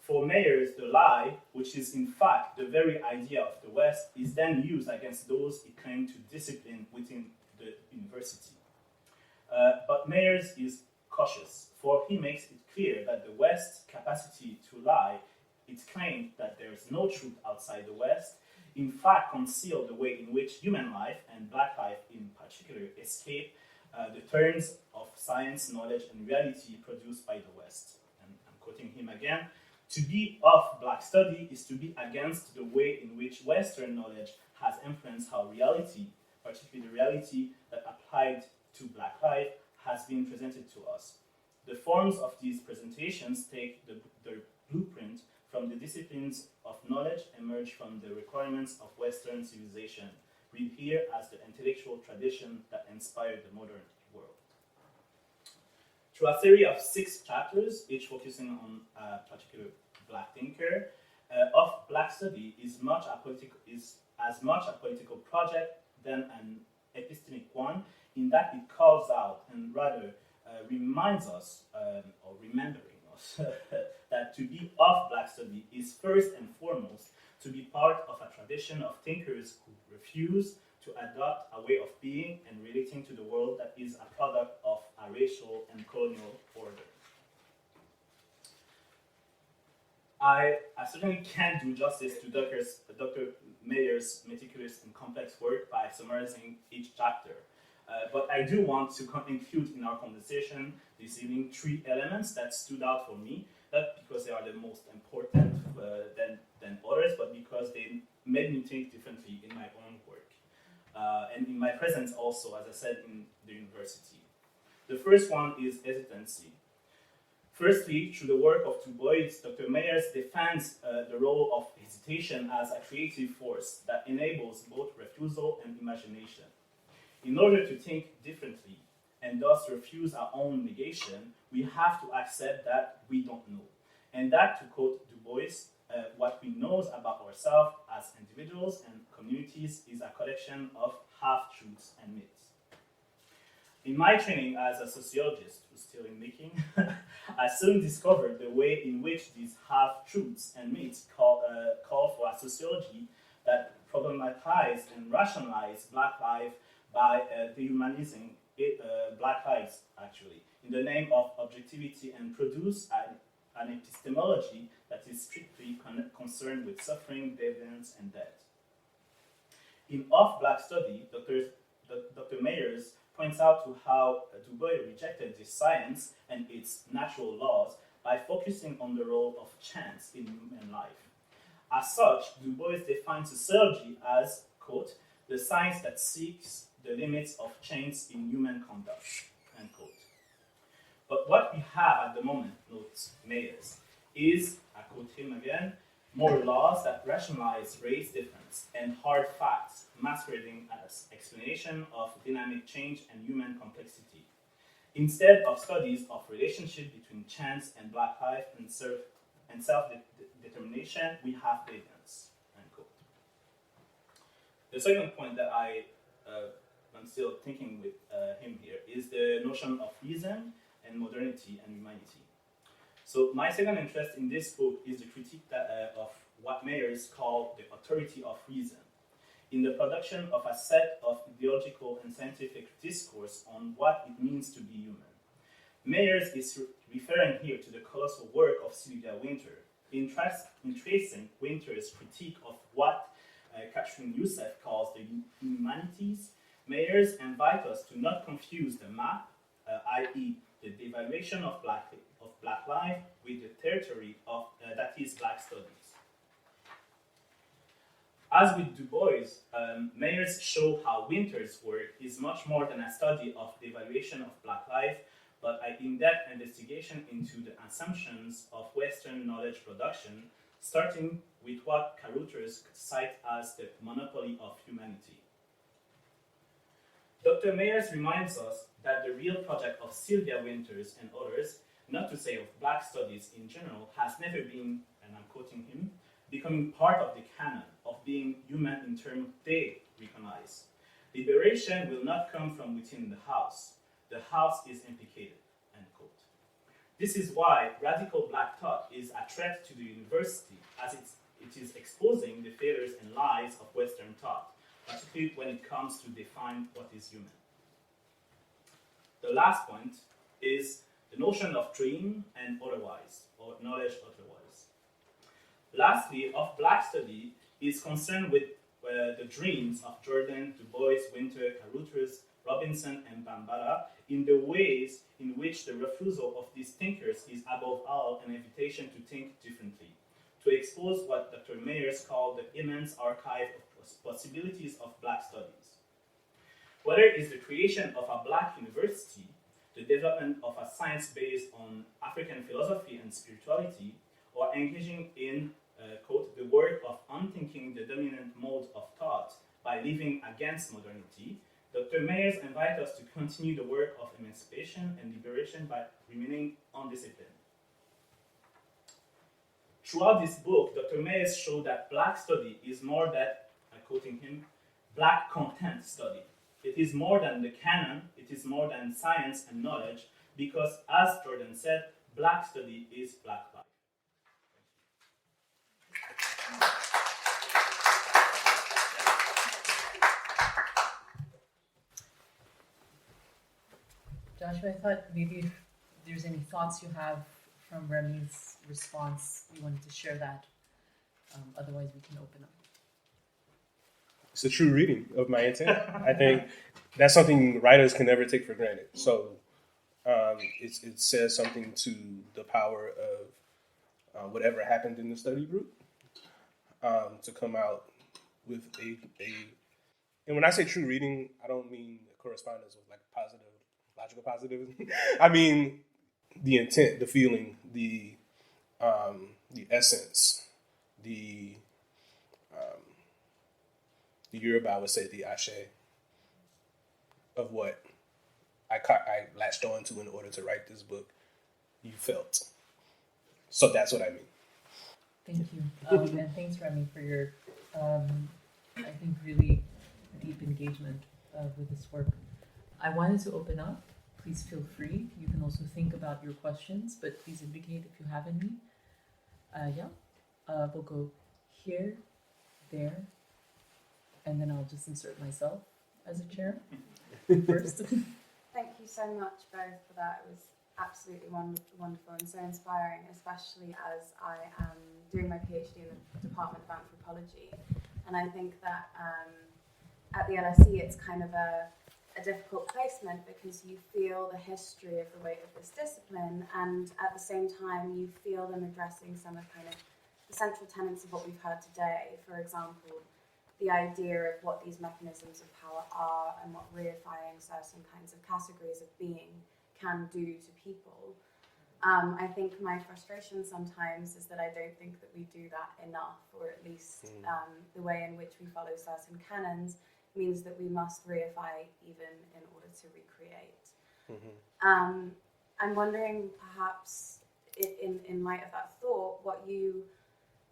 For Mayers, the lie, which is in fact the very idea of the West, is then used against those it claimed to discipline within the university. But Mayers is cautious, for he makes it clear that the West's capacity to lie, its claim that there is no truth outside the West, in fact conceal the way in which human life, and Black life in particular, escape the turns of science, knowledge, and reality produced by the West. And I'm quoting him again. To be of Black study is to be against the way in which Western knowledge has influenced how reality, particularly the reality that applied to Black life, has been presented to us. The forms of these presentations take the blueprint from the disciplines of knowledge emerged from the requirements of Western civilization, read here as the intellectual tradition that inspired the modern world. Through a series of 6 chapters, each focusing on a particular Black thinker, of Black study is as much a political project than an epistemic one, in that it calls out and rather reminds us, or remembering us, that to be of Black study is first and foremost to be part of a tradition of thinkers who refuse to adopt a way of being and relating to the world that is a product of a racial and colonial order. I certainly can't do justice to Dr. Mayer's meticulous and complex work by summarizing each chapter. But I do want to include in our conversation this evening 3 elements that stood out for me, not because they are the most important than others, but because they made me think differently in my own work. And in my presence also, as I said, in the university. The first one is hesitancy. Firstly, through the work of Du Bois, Dr. Mayers defends the role of hesitation as a creative force that enables both refusal and imagination. In order to think differently and thus refuse our own negation, we have to accept that we don't know. And that, to quote Du Bois, what we know about ourselves as individuals and communities is a collection of half-truths and myths. In my training as a sociologist, who's still in making, I soon discovered the way in which these half-truths and myths call for a sociology that problematize and rationalize Black life by dehumanizing Black lives, actually, in the name of objectivity, and produce an epistemology that is strictly concerned with suffering, deviance, and death. In Of Black Study, Dr. Mayers points out to how Du Bois rejected this science and its natural laws by focusing on the role of chance in human life. As such, Du Bois defines sociology as, quote, the science that seeks the limits of chance in human conduct, end quote. But what we have at the moment, notes Mayers, is, I quote him again, more laws that rationalize race difference and hard facts masquerading as explanation of dynamic change and human complexity. Instead of studies of relationship between chance and Black life and self-determination, we have deviance, end quote. The second point that I'm still thinking with him here is the notion of reason and modernity and humanity. So my second interest in this book is the critique of what Mayers call the authority of reason, in the production of a set of ideological and scientific discourse on what it means to be human. Mayers is referring here to the colossal work of Sylvia Wynter, in tracing Wynter's critique of what Catherine Youssef calls the humanities. Mayers invite us to not confuse the map, i.e. the devaluation of Black life, with the territory of that is Black studies. As with Du Bois, Mayers show how Wynter's work is much more than a study of the evaluation of Black life, but an in-depth investigation into the assumptions of Western knowledge production, starting with what Carothers cite as the monopoly of humanity. Dr. Mayers reminds us that the real project of Sylvia Wynter and others, not to say of Black studies in general, has never been, and I'm quoting him, becoming part of the canon of being human in terms they recognize. Liberation will not come from within the house. The house is implicated, end quote. This is why radical Black thought is a threat to the university, as it is exposing the failures and lies of Western thought, particularly when it comes to define what is human. The last point is the notion of dream and otherwise, or knowledge otherwise. Lastly, Of Black Study is concerned with the dreams of Jordan, Du Bois, Wynter, Carothers, Robinson, and Bambara, in the ways in which the refusal of these thinkers is above all an invitation to think differently, to expose what Dr. Mayers called the immense archive of possibilities of Black studies. Whether it is the creation of a Black university, the development of a science based on African philosophy and spirituality, or engaging in, quote, the work of unthinking the dominant mode of thought by living against modernity, Dr. Mayers invites us to continue the work of emancipation and liberation by remaining undisciplined. Throughout this book, Dr. Mayers showed that Black study is more than, quoting him, Black content study. It is more than the canon, it is more than science and knowledge, because as Jordan said, Black study is Black life. Joshua, I thought maybe if there's any thoughts you have from Remy's response, you wanted to share that. Otherwise, we can open up. It's a true reading of my intent. I think that's something writers can never take for granted. So it says something to the power of whatever happened in the study group to come out with a. And when I say true reading, I don't mean correspondence with like positive, logical positivism. I mean the intent, the feeling, the essence, the Yoruba would say the ashe of what I latched on to in order to write this book. You felt. So that's what I mean. Thank you. And thanks, Remy, for your, I think, really deep engagement with this work. I wanted to open up. Please feel free. You can also think about your questions, but please indicate if you have any. We'll go here, there, and then I'll just insert myself as a chair first. Thank you so much both for that. It was absolutely wonderful and so inspiring, especially as I am doing my PhD in the Department of Anthropology. And I think that at the LSE it's kind of a difficult placement because you feel the history of the weight of this discipline, and at the same time you feel them addressing some of kind of the central tenets of what we've heard today. For example, the idea of what these mechanisms of power are and what reifying certain kinds of categories of being can do to people. I think my frustration sometimes is that I don't think that we do that enough, or at least the way in which we follow certain canons means that we must reify even in order to recreate. I'm wondering perhaps in light of that thought,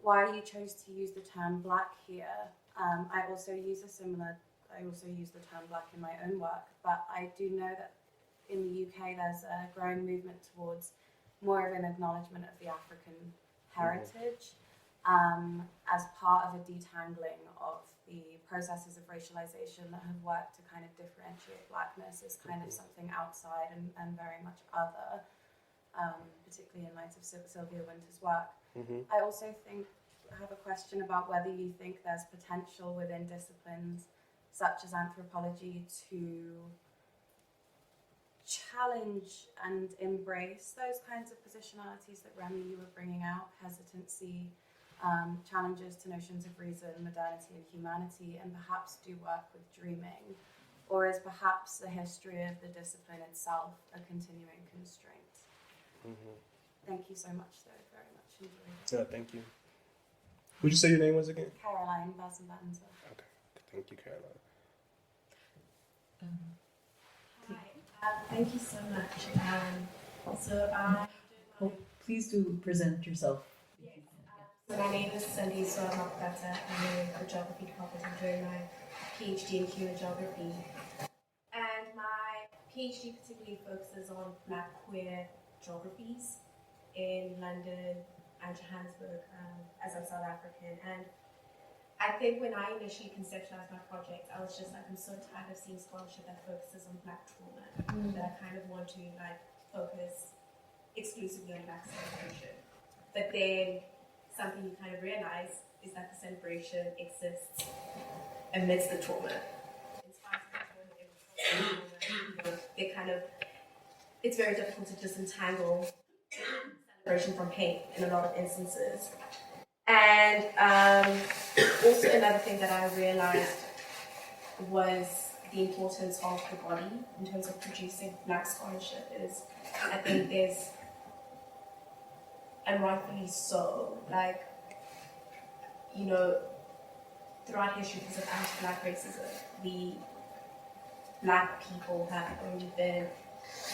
why you chose to use the term Black here. I also use the term Black in my own work, but I do know that in the UK there's a growing movement towards more of an acknowledgement of the African heritage as part of a detangling of the processes of racialization that have worked to kind of differentiate Blackness as kind of something outside and very much other, particularly in light of Sylvia Wynter's work. I also have a question about whether you think there's potential within disciplines such as anthropology to challenge and embrace those kinds of positionalities that Remy, you were bringing out, hesitancy, challenges to notions of reason, modernity and humanity, and perhaps do work with dreaming? Or is perhaps the history of the discipline itself a continuing constraint? Thank you so much, though, very much. Enjoyed it. Thank you. Who'd you say your name was again? Caroline Basenbanza. Okay, thank you, Caroline. Hi, thank you so much. Please do present yourself. So my name is Cindy Soamakata. I'm in the geography department. I'm doing my PhD in human geography. And my PhD particularly focuses on Black queer geographies in London and Johannesburg, as I'm South African. And I think when I initially conceptualized my project, I was just like, I'm so tired of seeing scholarship that focuses on Black trauma, that I kind of want to focus exclusively on Black celebration. But then something you kind of realize is that the celebration exists amidst the trauma. In spite of the trauma, it's very difficult to disentangle celebration from hate in a lot of instances. And also another thing that I realized was the importance of the body in terms of producing Black scholarship is, I think there's, and rightfully so, like, you know, throughout history, because of anti-Black racism, the Black people have only been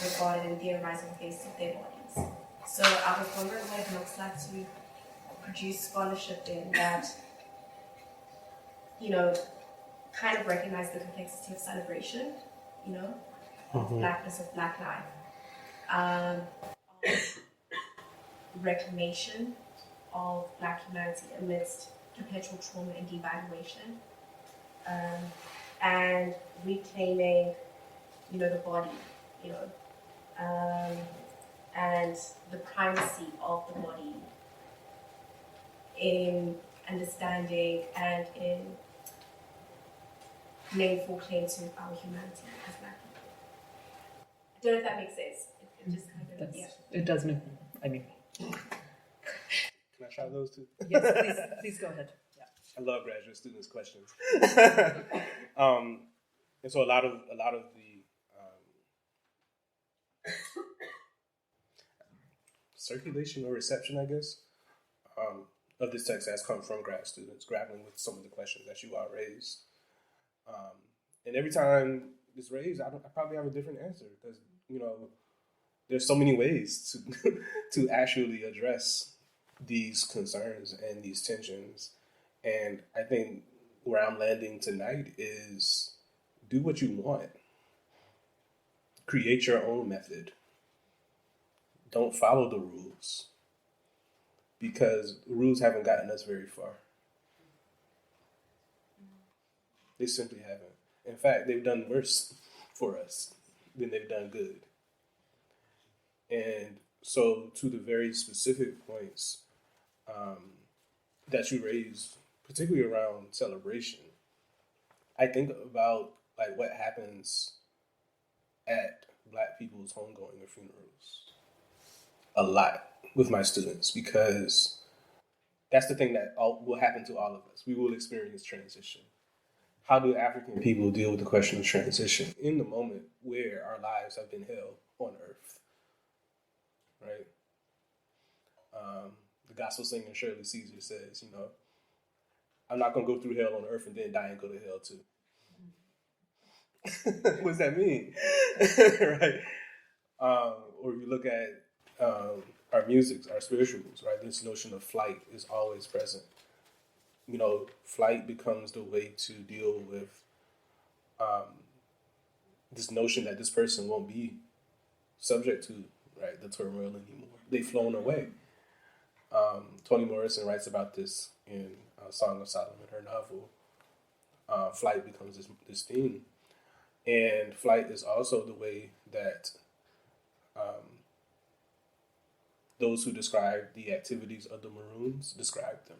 regarded and theorized on the basis of their bodies. So I was wondering what it looks like to produce scholarship in that, you know, kind of recognize the complexity of celebration, you know, of Blackness, of Black life, of reclamation of Black humanity amidst perpetual trauma and devaluation, and reclaiming, you know, the body, you know, and the primacy of the body in understanding and in laying full claim to our humanity as Black people. I don't know if that makes sense. It just kind of, yeah. It does make, I mean, Can I try those two? yes, please go ahead. Yeah. I love graduate students' questions. And so a lot of the circulation or reception, I guess, of this text has come from grad students grappling with some of the questions that you all raised. And every time it's raised, I probably have a different answer because, you know, there's so many ways to to actually address these concerns and these tensions. And I think where I'm landing tonight is do what you want. Create your own method. Don't follow the rules because the rules haven't gotten us very far. They simply haven't. In fact, they've done worse for us than they've done good. And so to the very specific points that you raised, particularly around celebration, I think about like what happens at Black people's homegoing or funerals a lot with my students because that's the thing that will happen to all of us. We will experience transition. How do African people deal with the question of transition in the moment where our lives have been held on earth? Right? The gospel singer Shirley Caesar says, you know, I'm not going to go through hell on earth and then die and go to hell too. What does that mean? Right? Or you look at our music, our spirituals, right? This notion of flight is always present. You know, flight becomes the way to deal with this notion that this person won't be subject to, right, the turmoil anymore. They've flown away. Toni Morrison writes about this in Song of Solomon, her novel. Flight becomes this theme. And flight is also the way that those who describe the activities of the Maroons described them.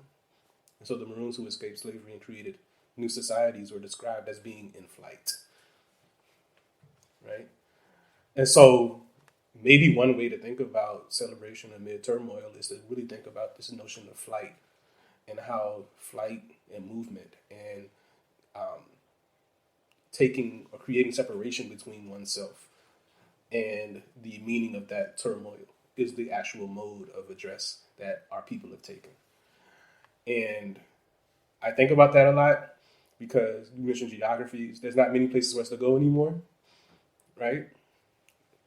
And so the Maroons who escaped slavery and created new societies were described as being in flight. Right? And so maybe one way to think about celebration amid turmoil is to really think about this notion of flight and how flight and movement and taking or creating separation between oneself and the meaning of that turmoil is the actual mode of address that our people have taken. And I think about that a lot because you mentioned geographies. There's not many places for us to go anymore, right?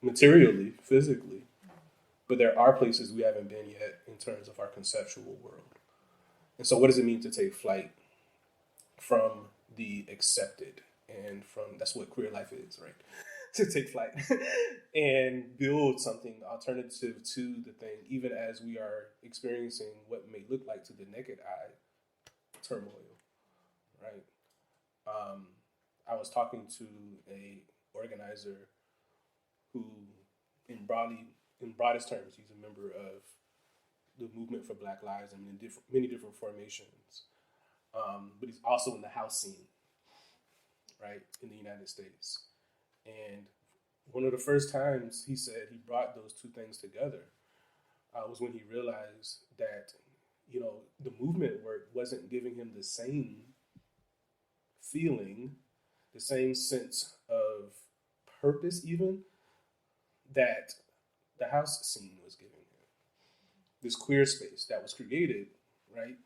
Materially, physically. But there are places we haven't been yet in terms of our conceptual world. And so what does it mean to take flight from the accepted and from, that's what queer life is, right? To take flight and build something alternative to the thing, even as we are experiencing what may look like to the naked eye turmoil, right? I was talking to a organizer who, in broadest terms, he's a member of the movement for Black Lives and in many different formations, but he's also in the house scene, right, in the United States. And one of the first times he said he brought those two things together was when he realized that, you know, the movement work wasn't giving him the same feeling the same sense of purpose, even that the house scene was giving him. This queer space that was created, right,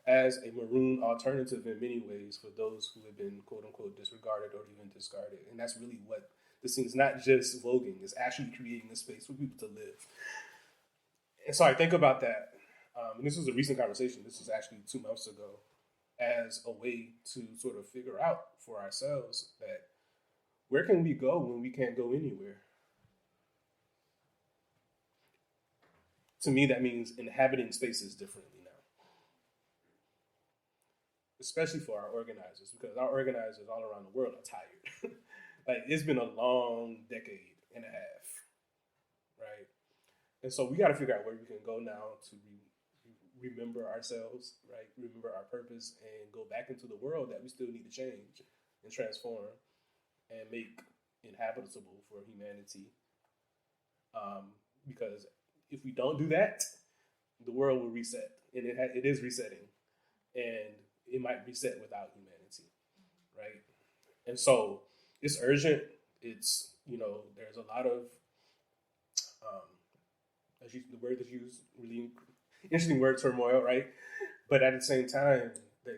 as a maroon alternative in many ways for those who have been quote unquote disregarded or even discarded. And that's really what the scene is, not just voguing, it's actually creating a space for people to live. And so I think about that. And this was a recent conversation. This was actually 2 months ago, as a way to sort of figure out for ourselves that where can we go when we can't go anywhere? To me, that means inhabiting spaces differently now, especially for our organizers, because our organizers all around the world are tired. Like, it's been a long decade and a half, right? And so we got to figure out where we can go now to remember ourselves, right? Remember our purpose and go back into the world that we still need to change and transform and make inhabitable for humanity. Because if we don't do that, the world will reset, and it is resetting, and it might reset without humanity, right? And so it's urgent. It's, there's a lot of, the word that you use, really interesting word, turmoil, right? But at the same time,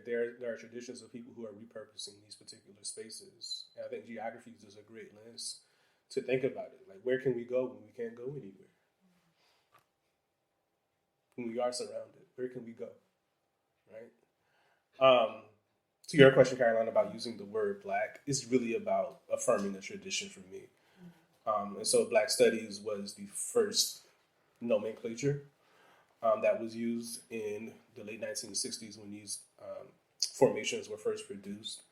there are traditions of people who are repurposing these particular spaces. And I think geography is a great lens to think about it. Like, where can we go when we can't go anywhere? When we are surrounded, where can we go, right? To your question, Caroline, about using the word Black, it's really about affirming a tradition for me. And so Black Studies was the first nomenclature that was used in the late 1960s when these formations were first produced.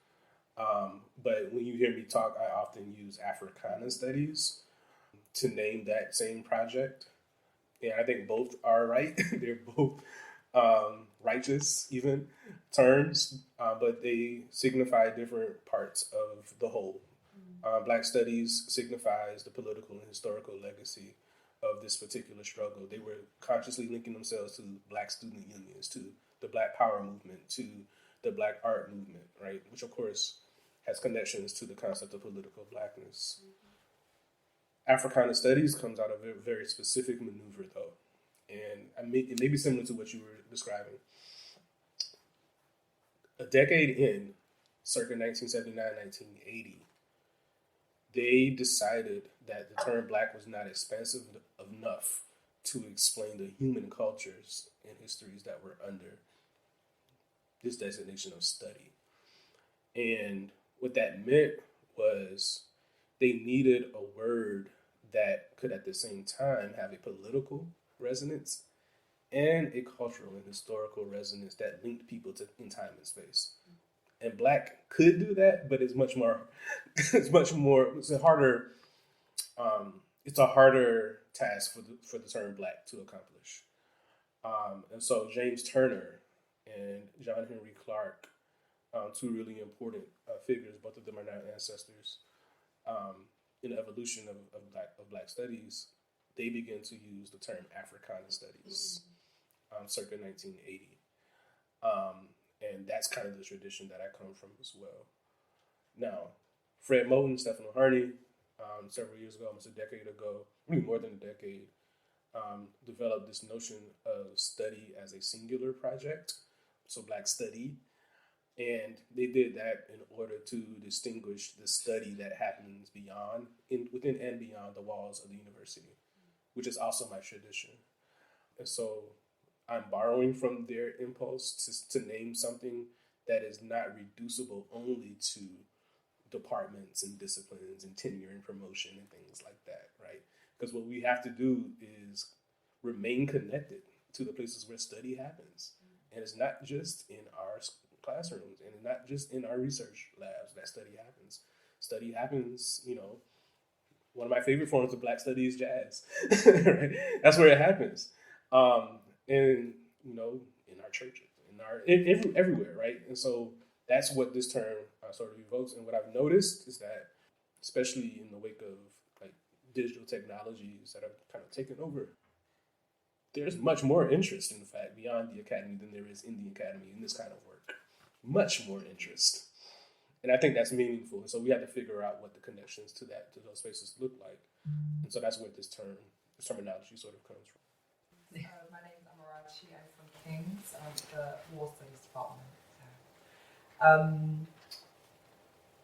But when you hear me talk, I often use Africana Studies to name that same project. And I think both are right. They're both righteous, even terms, but they signify different parts of the whole. Black Studies signifies the political and historical legacy of this particular struggle. They were consciously linking themselves to Black student unions, to the Black Power movement, to the Black art movement, right? Which, of course, has connections to the concept of political Blackness. Africana Studies comes out of a very specific maneuver, though. And it may be similar to what you were describing. A decade in, circa 1979, 1980, they decided that the term Black was not expansive enough to explain the human cultures and histories that were under this designation of study. And what that meant was they needed a word that could at the same time have a political resonance and a cultural and historical resonance that linked people in time and space. And Black could do that, but it's a harder task for the term Black to accomplish. And so James Turner and John Henry Clark, two really important figures, both of them are now ancestors, in the evolution of Black studies, they began to use the term Africana Studies, circa 1980. And that's kind of the tradition that I come from as well. Now, Fred Moten, Stefano Harney, several years ago, almost a decade ago, really more than a decade, developed this notion of study as a singular project, so Black study. And they did that in order to distinguish the study that happens within and beyond the walls of the university, which is also my tradition. And so I'm borrowing from their impulse to name something that is not reducible only to departments and disciplines and tenure and promotion and things like that, right? Because what we have to do is remain connected to the places where study happens. And it's not just in our classrooms and not just in our research labs that study happens. Study happens, one of my favorite forms of Black study is jazz, right? That's where it happens. And, in our churches, everywhere, right? And so that's what this term sort of evokes. And what I've noticed is that, especially in the wake of like digital technologies that have kind of taken over, there's much more interest, in fact, beyond the academy than there is in the academy in this kind of work. Much more interest. And I think that's meaningful. And so we had to figure out what the connections to those spaces look like. And so that's where this terminology sort of comes from. My name is Amarachi. I'm from King's. I'm the War Studies Department.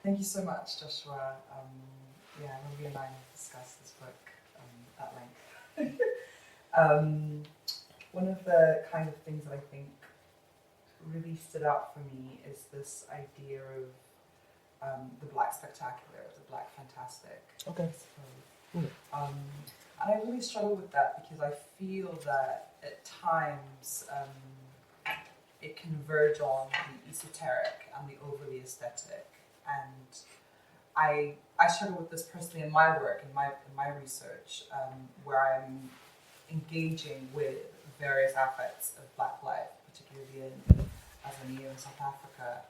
Thank you so much, Joshua. Ruby and I have discussed this book at length. One of the kind of things that I think really stood out for me is this idea of the Black spectacular, the Black fantastic. Okay. I suppose. And I really struggle with that because I feel that at times it can verge on the esoteric and the overly aesthetic. And I struggle with this personally in my work, in my research, where I'm engaging with various aspects of Black life, particularly in Tanzania and South Africa.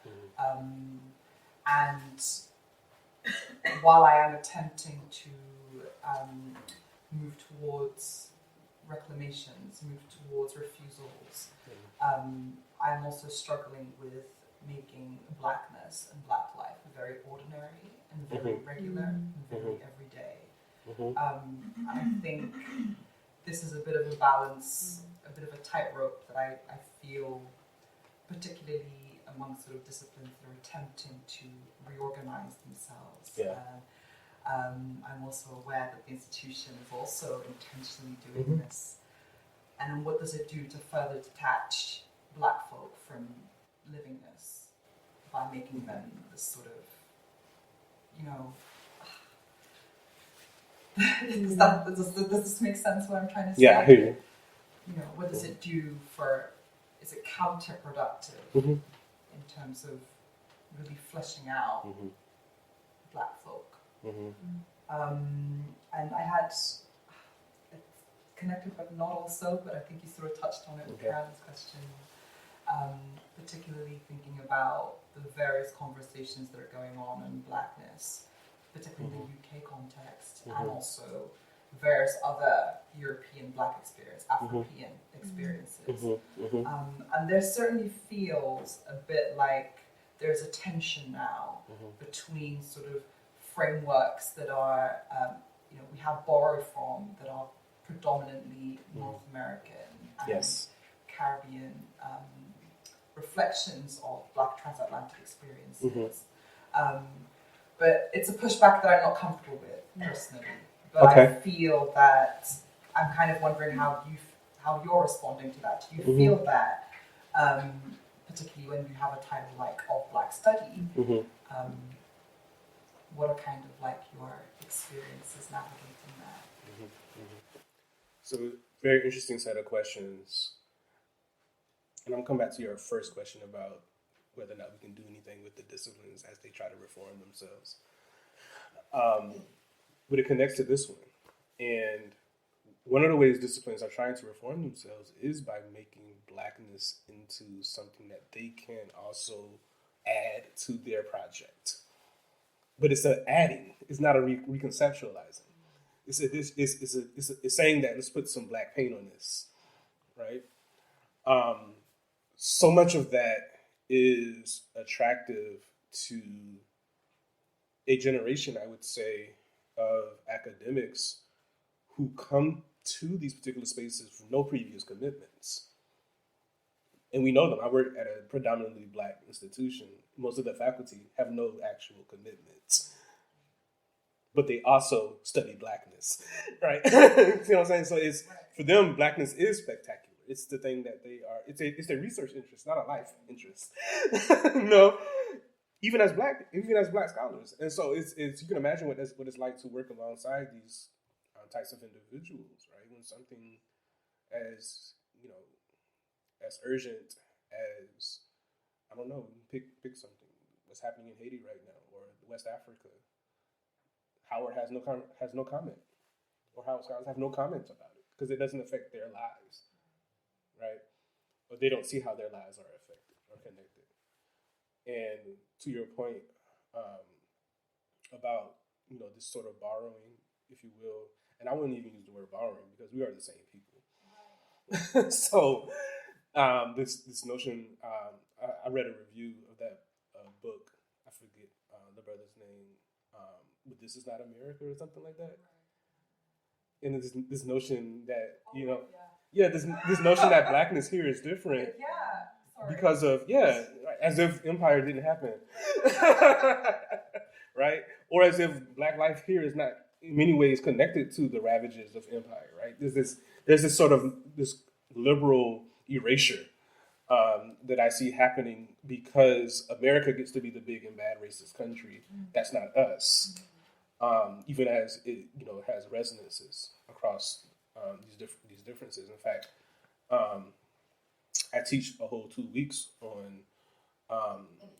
And while I am attempting to move towards reclamations, move towards refusals, I'm also struggling with making Blackness and Black life very ordinary and very regular and very everyday. And I think this is a bit of a balance, a bit of a tightrope that I feel, particularly among sort of disciplines that are attempting to reorganize themselves. Yeah. I'm also aware that the institution is also intentionally doing this. And what does it do to further detach Black folk from livingness by making them this sort of, does this make sense what I'm trying to say? Yeah, I hear you. What does it do is it counterproductive in terms of really fleshing out Black folk? And I had connected but not also, but I think you sort of touched on it with Carolyn's question, particularly thinking about the various conversations that are going on in Blackness, particularly in the UK context, and also various other European Black experience, Afro-European experiences. And there certainly feels a bit like there's a tension now between sort of frameworks that are, we have borrowed from, that are predominantly North American and Caribbean reflections of Black transatlantic experiences. But it's a pushback that I'm not comfortable with personally. But I feel that I'm kind of wondering how you're responding to that. Do you feel that, particularly when you have a title like Of Black Study, what are kind of like your experiences navigating that? So, very interesting set of questions. And I'm going to come back to your first question about whether or not we can do anything with the disciplines as they try to reform themselves. But it connects to this one. And one of the ways disciplines are trying to reform themselves is by making Blackness into something that they can also add to their project. But it's an adding. It's not a reconceptualizing. It's saying that let's put some Black paint on this, right? So much of that is attractive to a generation, I would say, of academics who come to these particular spaces with no previous commitments. And we know them. I work at a predominantly Black institution. Most of the faculty have no actual commitments. But they also study Blackness, right? You know what I'm saying? So it's, for them, Blackness is spectacular. It's the thing that they are, it's their research interest, not a life interest. Even as Black scholars. And so it's you can imagine what it's like to work alongside these types of individuals, right? When something as, as urgent as, I don't know, pick something, what's happening in Haiti right now, or West Africa. Howard has no comment, or Howard scholars have no comment about it, because it doesn't affect their lives, right? Or they don't see how their lives are affected or connected. And to your point about, this sort of borrowing, if you will, and I wouldn't even use the word borrowing because we are the same people. Right. So this notion, I read a review of that book. I forget brother's name, but This Is Not America or something like that. And this notion that, this notion that blackness here is different because of, as if empire didn't happen. Right? Or as if black life here is not in many ways connected to the ravages of empire, right? There's this sort of this liberal erasure that I see happening because America gets to be the big and bad racist country. That's not us. Even as it, has resonances across these differences. In fact, I teach a whole 2 weeks on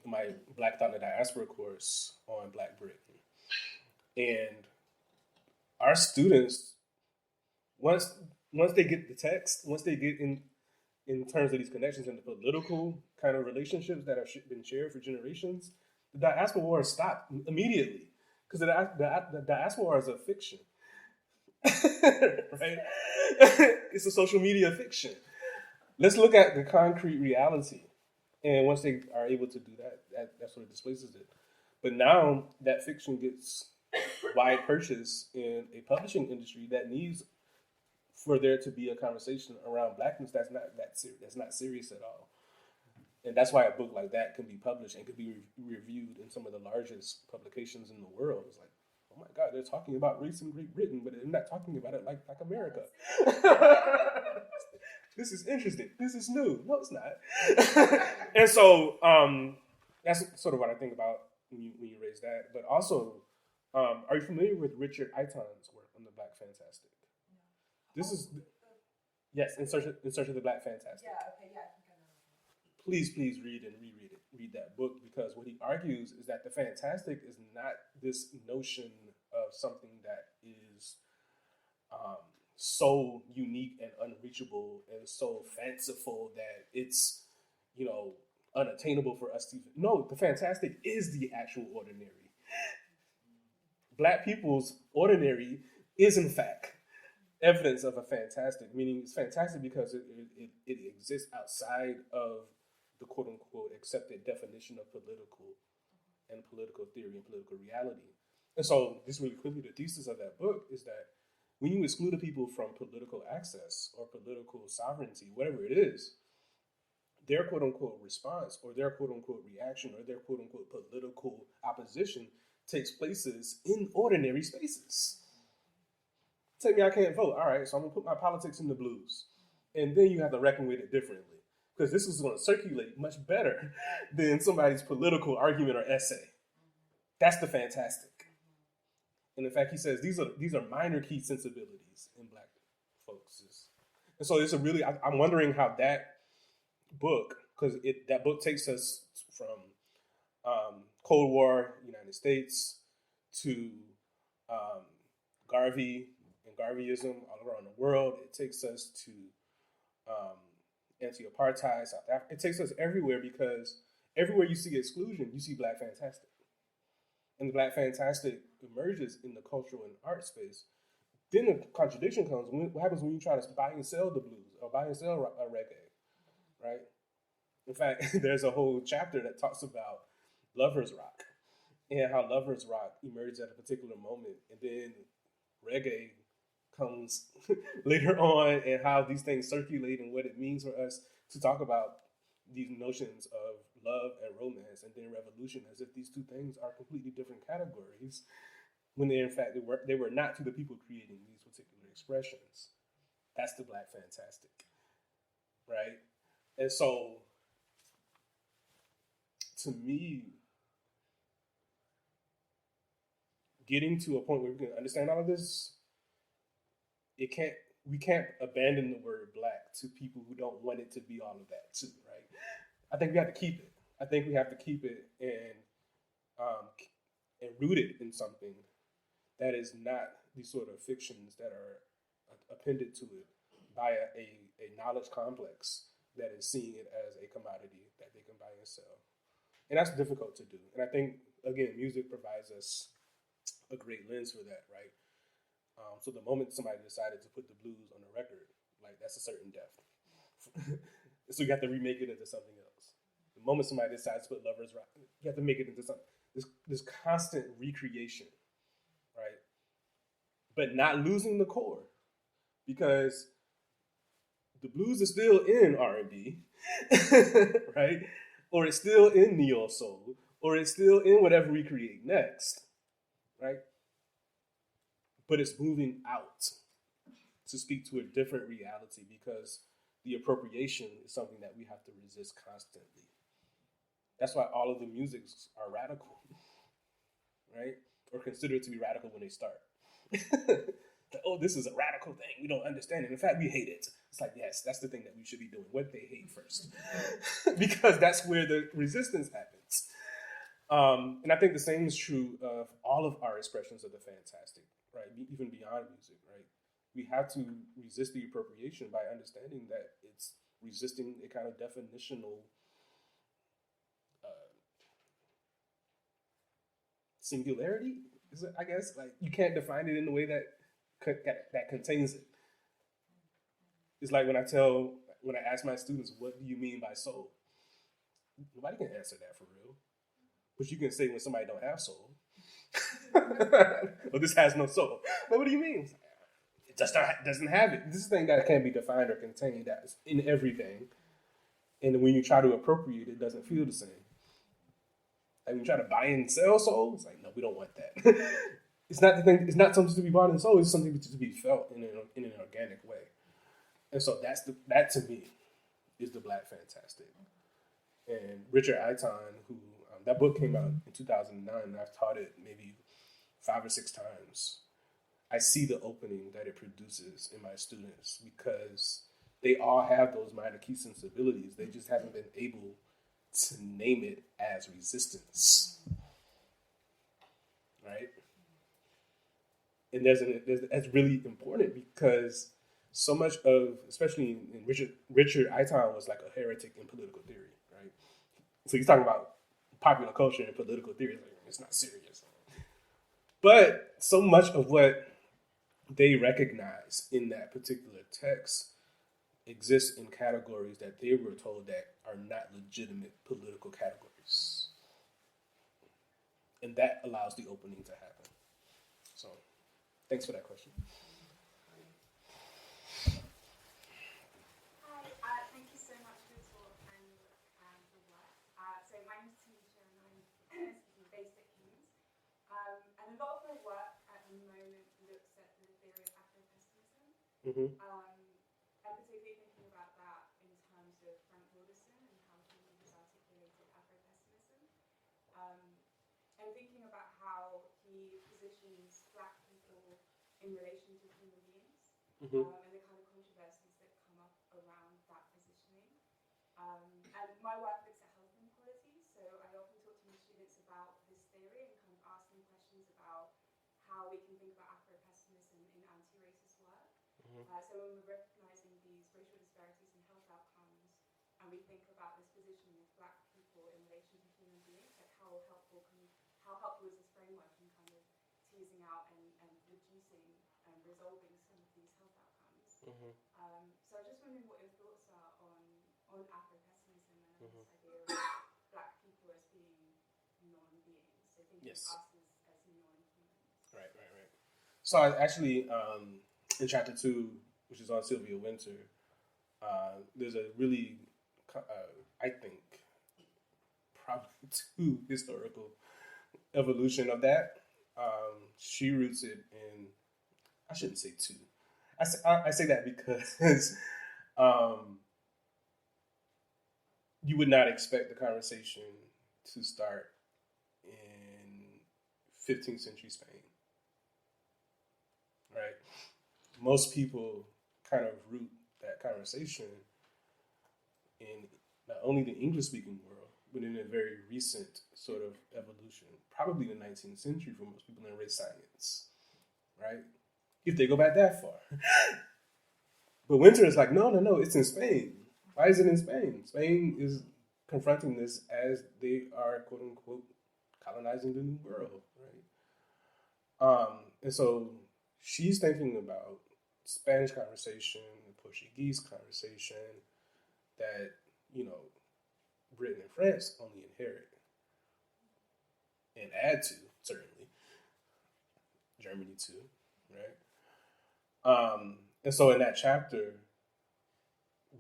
my Black Thought in the Diaspora course on Black Britain. And our students, once they get the text, once they get in terms of these connections and the political kind of relationships that have been shared for generations, the diaspora wars stop immediately because the diaspora war is a fiction, right? It's a social media fiction. Let's look at the concrete reality. And once they are able to do that sort of displaces it. But now that fiction gets wide purchase in a publishing industry that needs for there to be a conversation around blackness that's not serious at all. And that's why a book like that can be published and could be reviewed in some of the largest publications in the world. It's like, oh my God, they're talking about race in Great Britain, but they're not talking about it like America. This is interesting. This is new. No, it's not. And so that's sort of what I think about when you raise that. But also, are you familiar with Richard Iton's work on the Black Fantastic? This is, yes, in search of the Black Fantastic. Yeah, okay, yeah, I think I know. Please read and reread it. Read that book, because what he argues is that the fantastic is not this notion of something that is so unique and unreachable and so fanciful that it's, unattainable for us to even. No, the fantastic is the actual ordinary. Black people's ordinary is, in fact, evidence of a fantastic, meaning it's fantastic because it exists outside of the quote-unquote accepted definition of political theory and political reality. And so just really quickly, the thesis of that book is that when you exclude people from political access or political sovereignty, whatever it is, their quote-unquote response or their quote-unquote reaction or their quote-unquote political opposition takes places in ordinary spaces. Tell me I can't vote. All right, so I'm going to put my politics in the blues. And then you have to reckon with it differently, because this is going to circulate much better than somebody's political argument or essay. That's the fantastic. And in fact, he says these are minor key sensibilities in Black folks. And so it's I'm wondering how that book, because that book takes us from Cold War United States to Garvey and Garveyism all around the world. It takes us to anti-apartheid, South Africa. It takes us everywhere, because everywhere you see exclusion, you see Black fantastic. And the Black fantastic emerges in the cultural and art space. Then the contradiction comes. What happens when you try to buy and sell the blues or buy and sell reggae, right? In fact, there's a whole chapter that talks about lovers rock and how lovers rock emerged at a particular moment, and then reggae comes later on, and how these things circulate and what it means for us to talk about these notions of love and romance and then revolution as if these two things are completely different categories, when they in fact they were not to the people creating these particular expressions. That's the Black fantastic, right? And so, to me, getting to a point where we can understand all of this, we can't abandon the word Black to people who don't want it to be all of that too, right? I think we have to keep it. I think we have to keep it and root it in something that is not these sort of fictions that are appended to it by a knowledge complex that is seeing it as a commodity that they can buy and sell. And that's difficult to do. And I think, again, music provides us a great lens for that, right? So the moment somebody decided to put the blues on the record, like, that's a certain depth. So you have to remake it into something else. The moment somebody decides to put lovers rock, you have to make it into something. this constant recreation, right? But not losing the core, because the blues is still in R&B, right? Or it's still in neo soul, or it's still in whatever we create next, right? But it's moving out to speak to a different reality, because the appropriation is something that we have to resist constantly. That's why all of the musics are radical, right? Or considered to be radical when they start. Like, oh, this is a radical thing. We don't understand it. In fact, we hate it. It's like, yes, that's the thing that we should be doing. What they hate first. Because that's where the resistance happens. And I think the same is true of all of our expressions of the fantastic, right? Even beyond music, right? We have to resist the appropriation by understanding that it's resisting a kind of definitional singularity. Is it, I guess, like you can't define it in the way that contains it. It's like when I ask my students, what do you mean by soul? Nobody can answer that for real. But you can say when somebody don't have soul. Well, this has no soul. But what do you mean? It just doesn't have it. This thing that can't be defined or contained, that is in everything. And when you try to appropriate it, doesn't feel the same. Like when you try to buy and sell soul, it's like, no, we don't want that. It's not the thing. It's not something to be bought and sold. It's something to be felt in an organic way. And so that to me is the Black Fantastic. And Richard Aiton, who that book came out in 2009, and I've taught it maybe 5 or 6 times. I see the opening that it produces in my students, because they all have those minor key sensibilities. They just haven't been able to name it as resistance, right? And that's really important, because so much of, especially in Richard Aiton was like a heretic in political theory, right? So he's talking about popular culture and political theory. Like, it's not serious. But so much of what they recognize in that particular text exists in categories that they were told that are not legitimate political categories. And that allows the opening to happen. So, thanks for that question. Hi, thank you so much for the talk and the work. So my name is Tanisha and I'm based at King's. And a lot of my work at the moment looks at the theory of Afro-pessimism. Mm-hmm. And particularly thinking about that in terms of Frank Wilderson and how he has articulated Afro-pessimism. And thinking about how he positions Black people in relation to human beings. Mm-hmm. And the kind of controversies that come up around that positioning. And my work looks at health inequality, so I often talk to my students about this theory and kind of ask them questions about how we can think about Afro-pessimism in anti-racist work. Mm-hmm. So when we're recognizing these racial disparities in health outcomes, and we think about this positioning of Black people in relation to human beings, like how helpful is this framework in kind of teasing out and reducing and resolving some of these health outcomes. Mm-hmm. So I'm just wondering what your thoughts are on Afro-pessimism and Mm-hmm. this idea of Black people as being non-beings. So thinking Yes. of us as non-humans. Right. So I actually, in chapter 2, which is on Sylvia Winter, there's a really, I think, probably 2 historical evolution of that. She roots it in, I shouldn't say 2. I say that because you would not expect the conversation to start in 15th century Spain, right? Most people kind of root that conversation in not only the English-speaking world, but in a very recent sort of evolution, probably the 19th century for most people in race science, right? If they go back that far. But Winter is like, no, it's in Spain. Why is it in Spain? Spain is confronting this as they are, quote unquote, colonizing the New World, right? And so she's thinking about Spanish conversation, Portuguese conversation that, Britain and France only inherit. and add to, certainly. Germany too, right? And so in that chapter,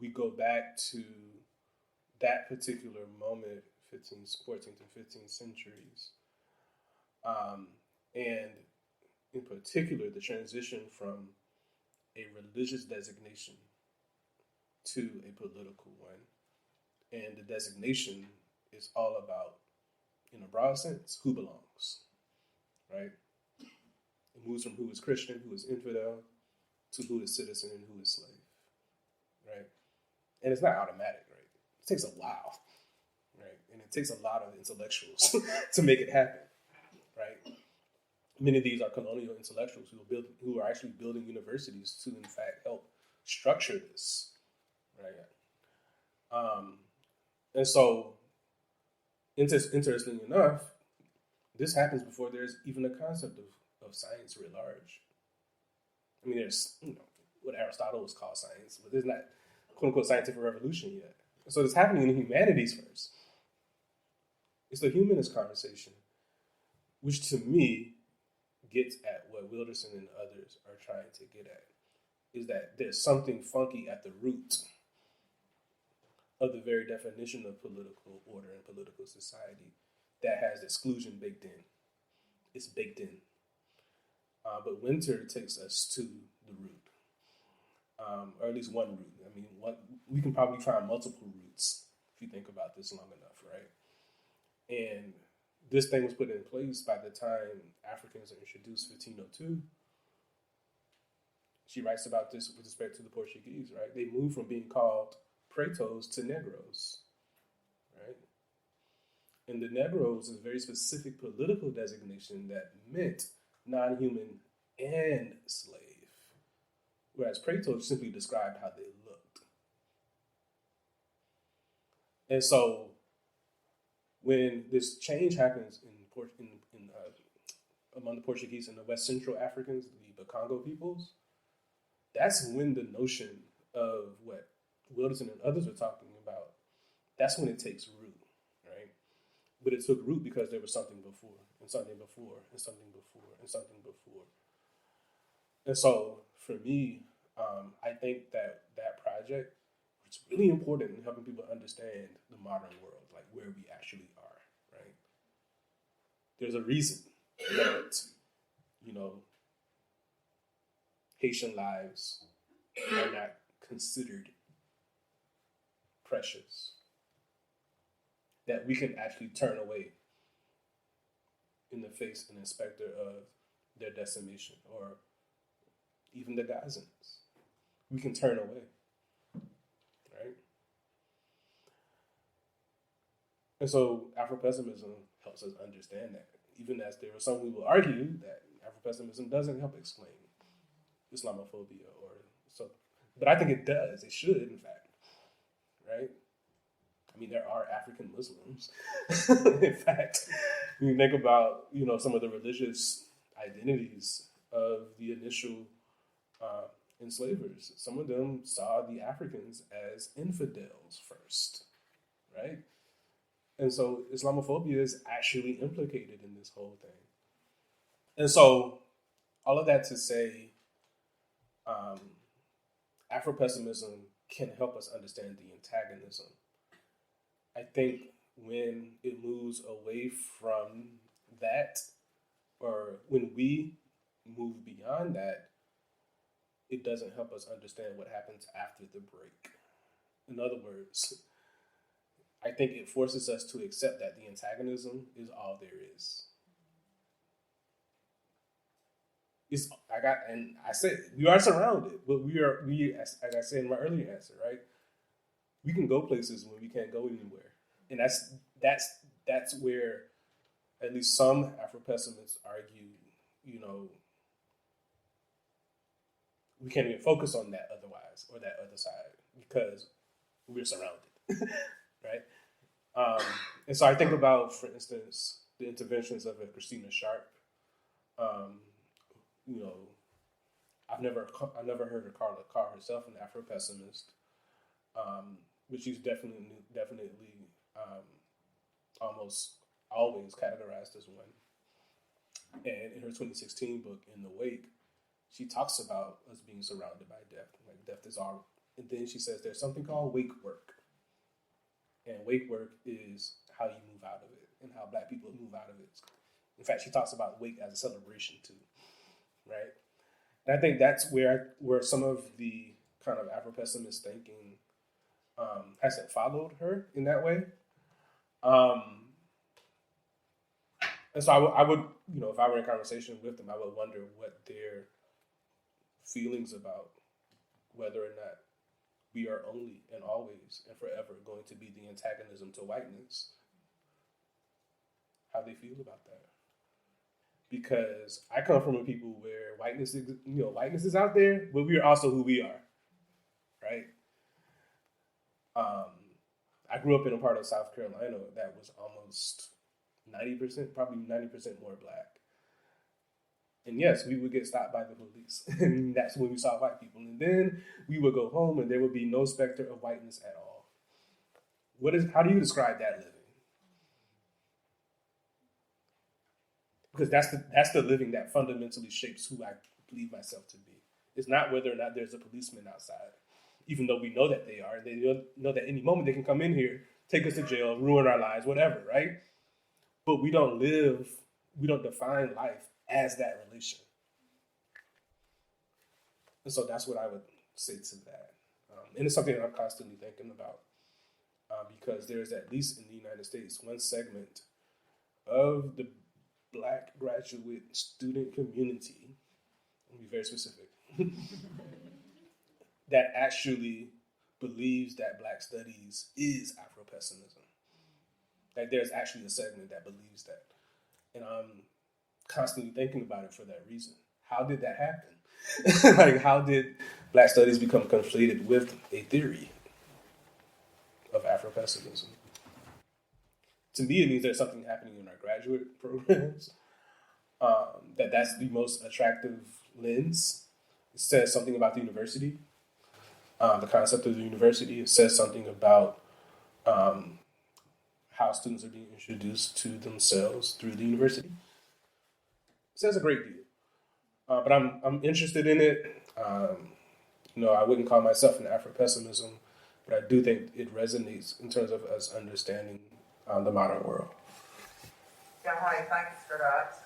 we go back to that particular moment, 14th and 15th centuries. And in particular, the transition from a religious designation to a political one. And the designation is all about, in a broad sense, who belongs, right? It moves from who is Christian, who is infidel, to who is citizen and who is slave, right? And it's not automatic, right? It takes a while, right? And it takes a lot of intellectuals to make it happen, right? Many of these are colonial intellectuals who are actually building universities to, in fact, help structure this, right? And so, interestingly enough, this happens before there's even a concept of science writ large. I mean, there's what Aristotle was called science, but there's not quote unquote scientific revolution yet. So it's happening in the humanities first. It's the humanist conversation, which to me gets at what Wilderson and others are trying to get at, is that there's something funky at the root of the very definition of political order and political society that has exclusion baked in. It's baked in. But Winter takes us to the root, or at least one root. I mean, we can probably find multiple roots if you think about this long enough, right? And this thing was put in place by the time Africans are introduced, 1502. She writes about this with respect to the Portuguese, right? They moved from being called pretos to negros, right? And the negros is a very specific political designation that meant non-human and slave, whereas pretos simply described how they looked. And so when this change happens among the Portuguese and the West Central Africans, the Bakongo peoples, that's when the notion of what Wilderson and others are talking about, that's when it takes root, right? But it took root because there was something before, and something before, and something before, and something before. And so for me, I think that project is really important in helping people understand the modern world, like where we actually are, right? There's a reason that, Haitian lives are not considered precious, that we can actually turn away in the face and in specter of their decimation, or even the Gazans. We can turn away, right? And so Afro-pessimism helps us understand that, even as there are some who will argue that Afro-pessimism doesn't help explain Islamophobia or so, but I think it does. It should, in fact, right? I mean, there are African Muslims. In fact, when you think about, some of the religious identities of the initial enslavers, some of them saw the Africans as infidels first, right? And so Islamophobia is actually implicated in this whole thing. And so all of that to say, Afro-pessimism can help us understand the antagonism. I think when it moves away from that, or when we move beyond that, it doesn't help us understand what happens after the break. In other words, I think it forces us to accept that the antagonism is all there is. I said we are surrounded, but we as I said in my earlier answer, right? We can go places when we can't go anywhere, and that's where at least some Afro-pessimists argue, we can't even focus on that otherwise or that other side because we're surrounded, right? And so I think about, for instance, the interventions of Christina Sharp. I've never heard her call herself an Afro-pessimist, but she's definitely almost always categorized as one. And in her 2016 book, In the Wake, she talks about us being surrounded by death. Like death is our, and then she says there's something called wake work. And wake work is how you move out of it and how Black people move out of it. In fact, she talks about wake as a celebration too, right? And I think that's where some of the kind of Afro-pessimist thinking hasn't followed her in that way. And so I would, if I were in conversation with them, I would wonder what their feelings about whether or not we are only and always and forever going to be the antagonism to whiteness, how they feel about that. Because I come from a people where whiteness is out there, but we are also who we are, right? I grew up in a part of South Carolina that was almost 90%, probably 90% more Black. And yes, we would get stopped by the police. And that's when we saw white people. And then we would go home and there would be no specter of whiteness at all. How do you describe that living? Because that's the living that fundamentally shapes who I believe myself to be. It's not whether or not there's a policeman outside, even though we know that they are. They know that any moment they can come in here, take us to jail, ruin our lives, whatever, right? But we don't define life as that relation. And so that's what I would say to that. And it's something that I'm constantly thinking about because there's, at least in the United States, one segment of the Black graduate student community, I'll be very specific, that actually believes that Black studies is Afro-pessimism. Like there's actually a segment that believes that. And I'm constantly thinking about it for that reason. How did that happen? Like, how did Black studies become conflated with a theory of Afro-pessimism? To me, it means there's something happening in our graduate programs, that's the most attractive lens. It says something about the university, the concept of the university. It says something about how students are being introduced to themselves through the university. It says a great deal. But I'm interested in it. I wouldn't call myself an Afro-pessimism, but I do think it resonates in terms of us understanding the modern world. Yeah, hi, thanks for that.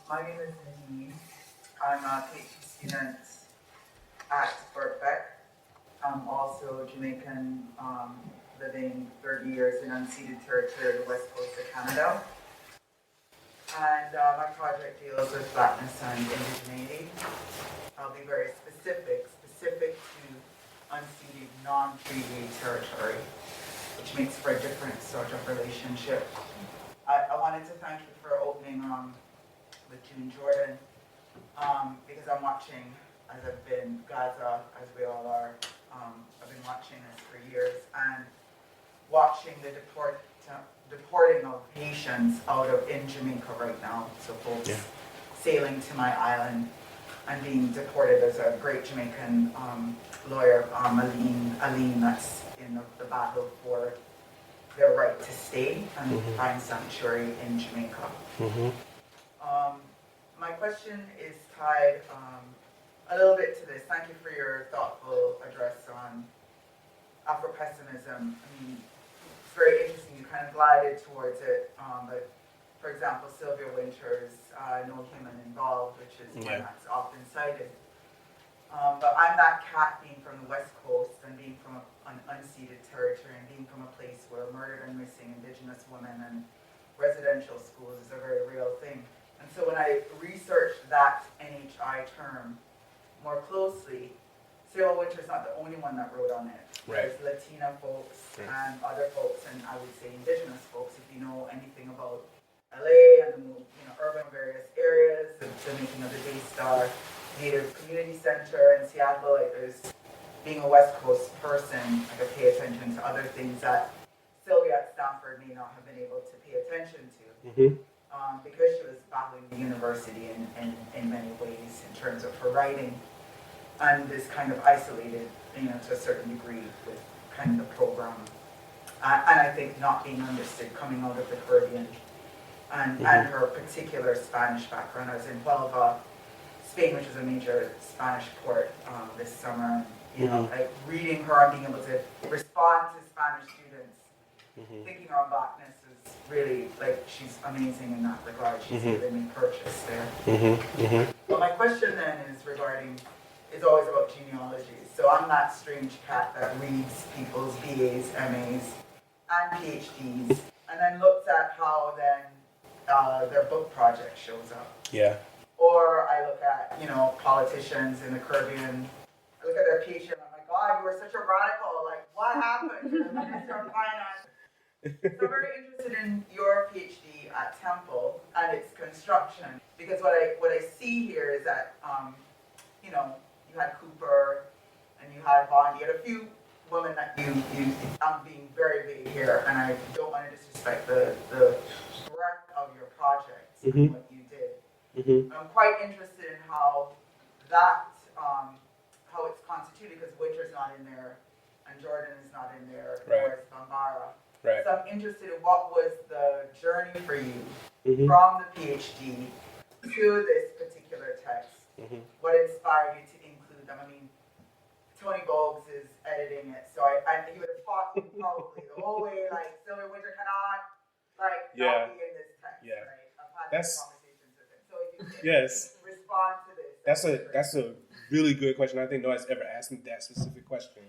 My name is Nadine. I'm a PhD student at Birkbeck. I'm also Jamaican, living 30 years in unceded territory of the west coast of Canada. And my project deals with Blackness and indigeneity. I'll be very specific to unceded non-treaty territory, which makes for a different sort of relationship. I wanted to thank you for opening with June Jordan, because I'm watching, as I've been Gaza, as we all are, I've been watching this for years, and watching the deporting of Haitians in Jamaica right now. So folks sailing to my island and being deported. There's a great Jamaican lawyer, Aline, that's in the battle for their right to stay and find sanctuary in Jamaica. My question is tied a little bit to this. Thank you for your thoughtful address on Afro-pessimism. I mean, it's very interesting. You kind of glided towards it, but for example, Sylvia Wynter's No Human Involved, which is one that's often cited. But I'm that cat, being from the West Coast and being from an unceded territory and being from a place where murdered and missing Indigenous women and residential schools is a very real thing. And so when I researched that NHI term more closely, Sylvia Wynter's not the only one that wrote on it. Right. There's Latina folks and other folks, and I would say Indigenous folks, if you know anything about LA and urban various areas, the making of the Daystar Native Community Center in Seattle. Like, there's, being a West Coast person, I could pay attention to other things that Sylvia at Stanford may not have been able to pay attention to, because she was battling the university in many ways in terms of her writing, and is kind of isolated, to a certain degree with kind of the program, and I think not being understood coming out of the Caribbean. and her particular Spanish background. I was in Huelva, Spain, which is a major Spanish port this summer. You know, like reading her and being able to respond to Spanish students, thinking on blackness is really, like, she's amazing in that regard. She's given me purchase there. But my question then is always about genealogies. So I'm that strange cat that reads people's BAs, MAs, and PhDs, and then looks at how then their book project shows up. Yeah. Or I look at, politicians in the Caribbean. I look at their PhD and I'm like, God, you were such a radical. Like, what happened? You're the Minister of Finance. So I'm very interested in your PhD at Temple and its construction, because what I see here is that, you had Cooper and you had Bond. You had a few women that I'm being very vague here, and I don't want to disrespect the breadth of your projects and what you did. I'm quite interested in how that, how it's constituted, because Winter's not in there, and Jordan is not in there, nor is Bambara. Right. So I'm interested in what was the journey for you from the PhD to this particular text. What inspired you to include them? I mean, Tony Boggs is editing it, so he would have fought me probably the whole way, like, Sylvia Winter cannot, not be in this text, right? I've had these conversations with him. So if you can respond to this. That's a really good question. I think no one's ever asked me that specific question.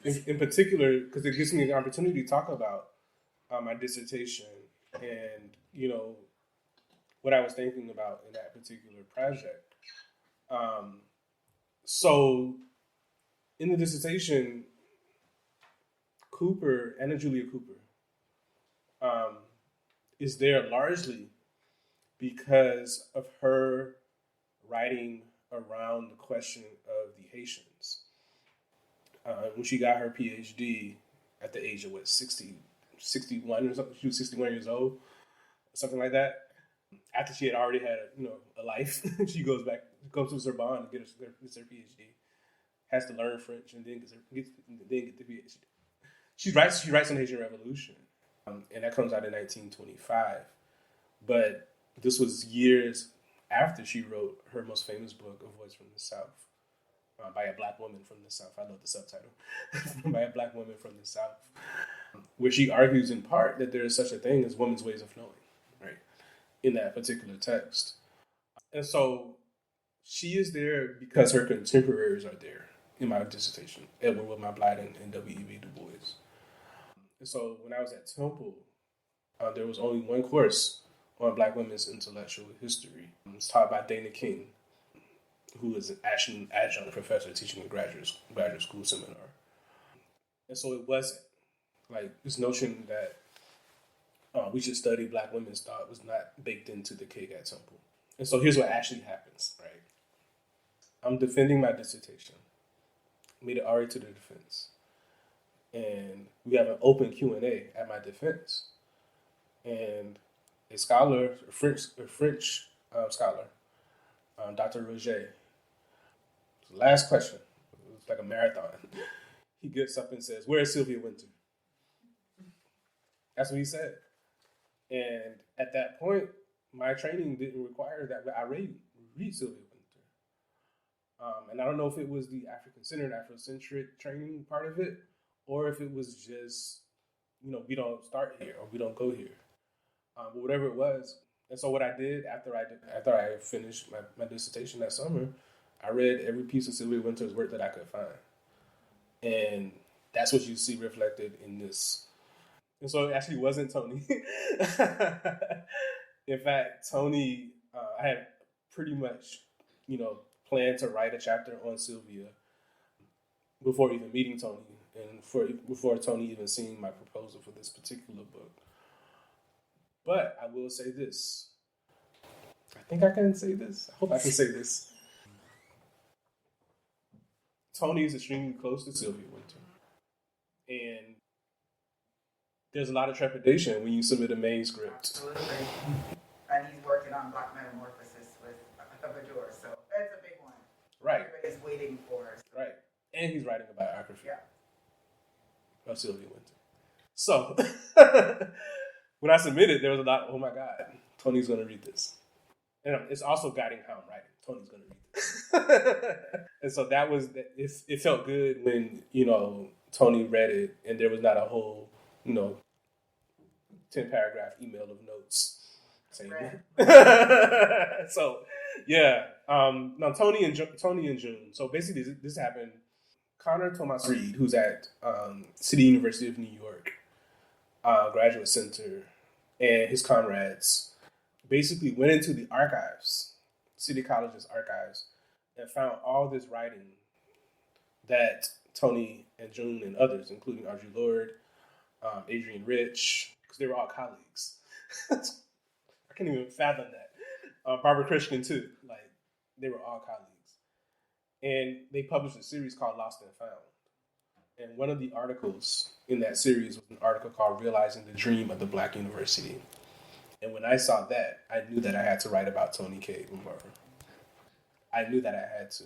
In particular, because it gives me the opportunity to talk about my dissertation and, what I was thinking about in that particular project. So in the dissertation, Cooper, Anna Julia Cooper, is there largely because of her writing around the question of the Haitians. When she got her PhD at the age of 61 or something, she was 61 years old, something like that. After she had already had a life, she goes to Sorbonne to gets her PhD, has to learn French, and then get the PhD. She writes on the Haitian Revolution, and that comes out in 1925. But this was years after she wrote her most famous book, A Voice from the South, by a black woman from the South. I know the subtitle. By a black woman from the South, where she argues in part that there is such a thing as women's ways of knowing, right, in that particular text. And so she is there because her contemporaries are there in my dissertation, Edward Wilmot Blyden and W.E.B. Du Bois. And so when I was at Temple, there was only one course on Black women's intellectual history. It was taught by Dana King, who is an adjunct professor teaching a graduate school seminar. And so it wasn't like this notion that we should study Black women's thought was not baked into the cake at Temple. And so here's what actually happens, right? I'm defending my dissertation. Made it already to the defense. And we have an open Q&A at my defense. And a scholar, a French scholar, Dr. Roger, last question, it was like a marathon. He gets up and says, "Where is Sylvia Winter?" That's what he said. And at that point, my training didn't require that I read Sylvia Winter. And I don't know if it was the African-centered, Afrocentric training part of it, or if it was just, we don't start here or we don't go here. But whatever it was. And so what I did after I finished my dissertation that summer, I read every piece of Sylvia Winter's work that I could find. And that's what you see reflected in this. And so it actually wasn't Tony. In fact, Tony, I had pretty much, planned to write a chapter on Sylvia before even meeting Tony and before Tony even seeing my proposal for this particular book. But I will say this. I think I can say this. I hope I can say this. Tony is extremely close to Sylvia Winter. And there's a lot of trepidation when you submit a manuscript. Absolutely. And he's working on Black Metamorphosis with Abador, so that's a big one. Right. Everybody's waiting for us. Right. And he's writing a biography of Sylvia Winter. So, when I submitted, there was a lot, oh my God, Tony's going to read this. And it's also guiding how I'm writing. Tony's going to read this. And so that was, it felt good when, Tony read it and there was not a whole, 10 paragraph email of notes saying that. So, yeah. No, Tony and June. So basically this happened. Connor Thomas Reed, who's at City University of New York Graduate Center, and his comrades basically went into the archives, City College's archives, and found all this writing that Tony and June and others, including Audre Lorde, Adrienne Rich, because they were all colleagues. I can't even fathom that. Barbara Christian too, like they were all colleagues. And they published a series called Lost and Found. And one of the articles in that series was an article called Realizing the Dream of the Black University. And when I saw that, I knew that I had to write about Toni Cade Lumumba. I knew that I had to.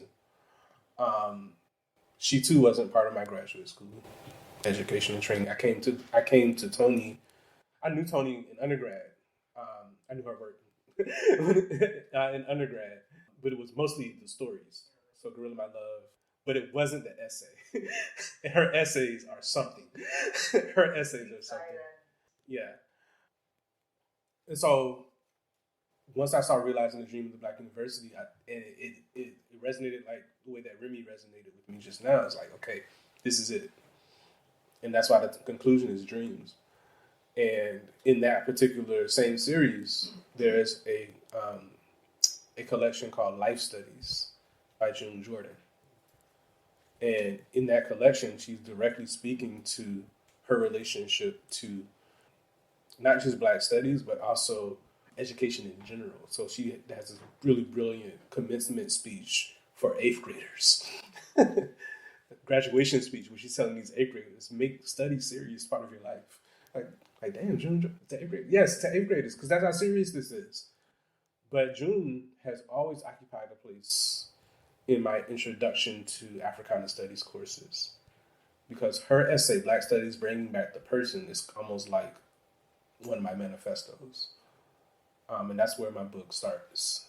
She too wasn't part of my graduate school education and training. I came to Toni. I knew Toni in undergrad. I knew her work in undergrad, but it was mostly the stories. So Gorilla My Love, but it wasn't the essay. And her essays are something. Her essays are something. Yeah. And so once I started realizing the dream of the Black University, it resonated like the way that Remy resonated with me just now. It's like, okay, this is it. And that's why the conclusion is dreams. And in that particular same series, there's a collection called Life Studies by June Jordan. And in that collection, she's directly speaking to her relationship to not just Black studies, but also education in general. So she has this really brilliant commencement speech for 8th graders. Graduation speech where she's telling these 8th graders, make study serious part of your life. Like damn, June, to 8th grade. Yes, to 8th graders, because that's how serious this is. But June has always occupied a place in my introduction to Africana Studies courses, because her essay, Black Studies Bringing Back the Person, is almost like one of my manifestos. And that's where my book starts.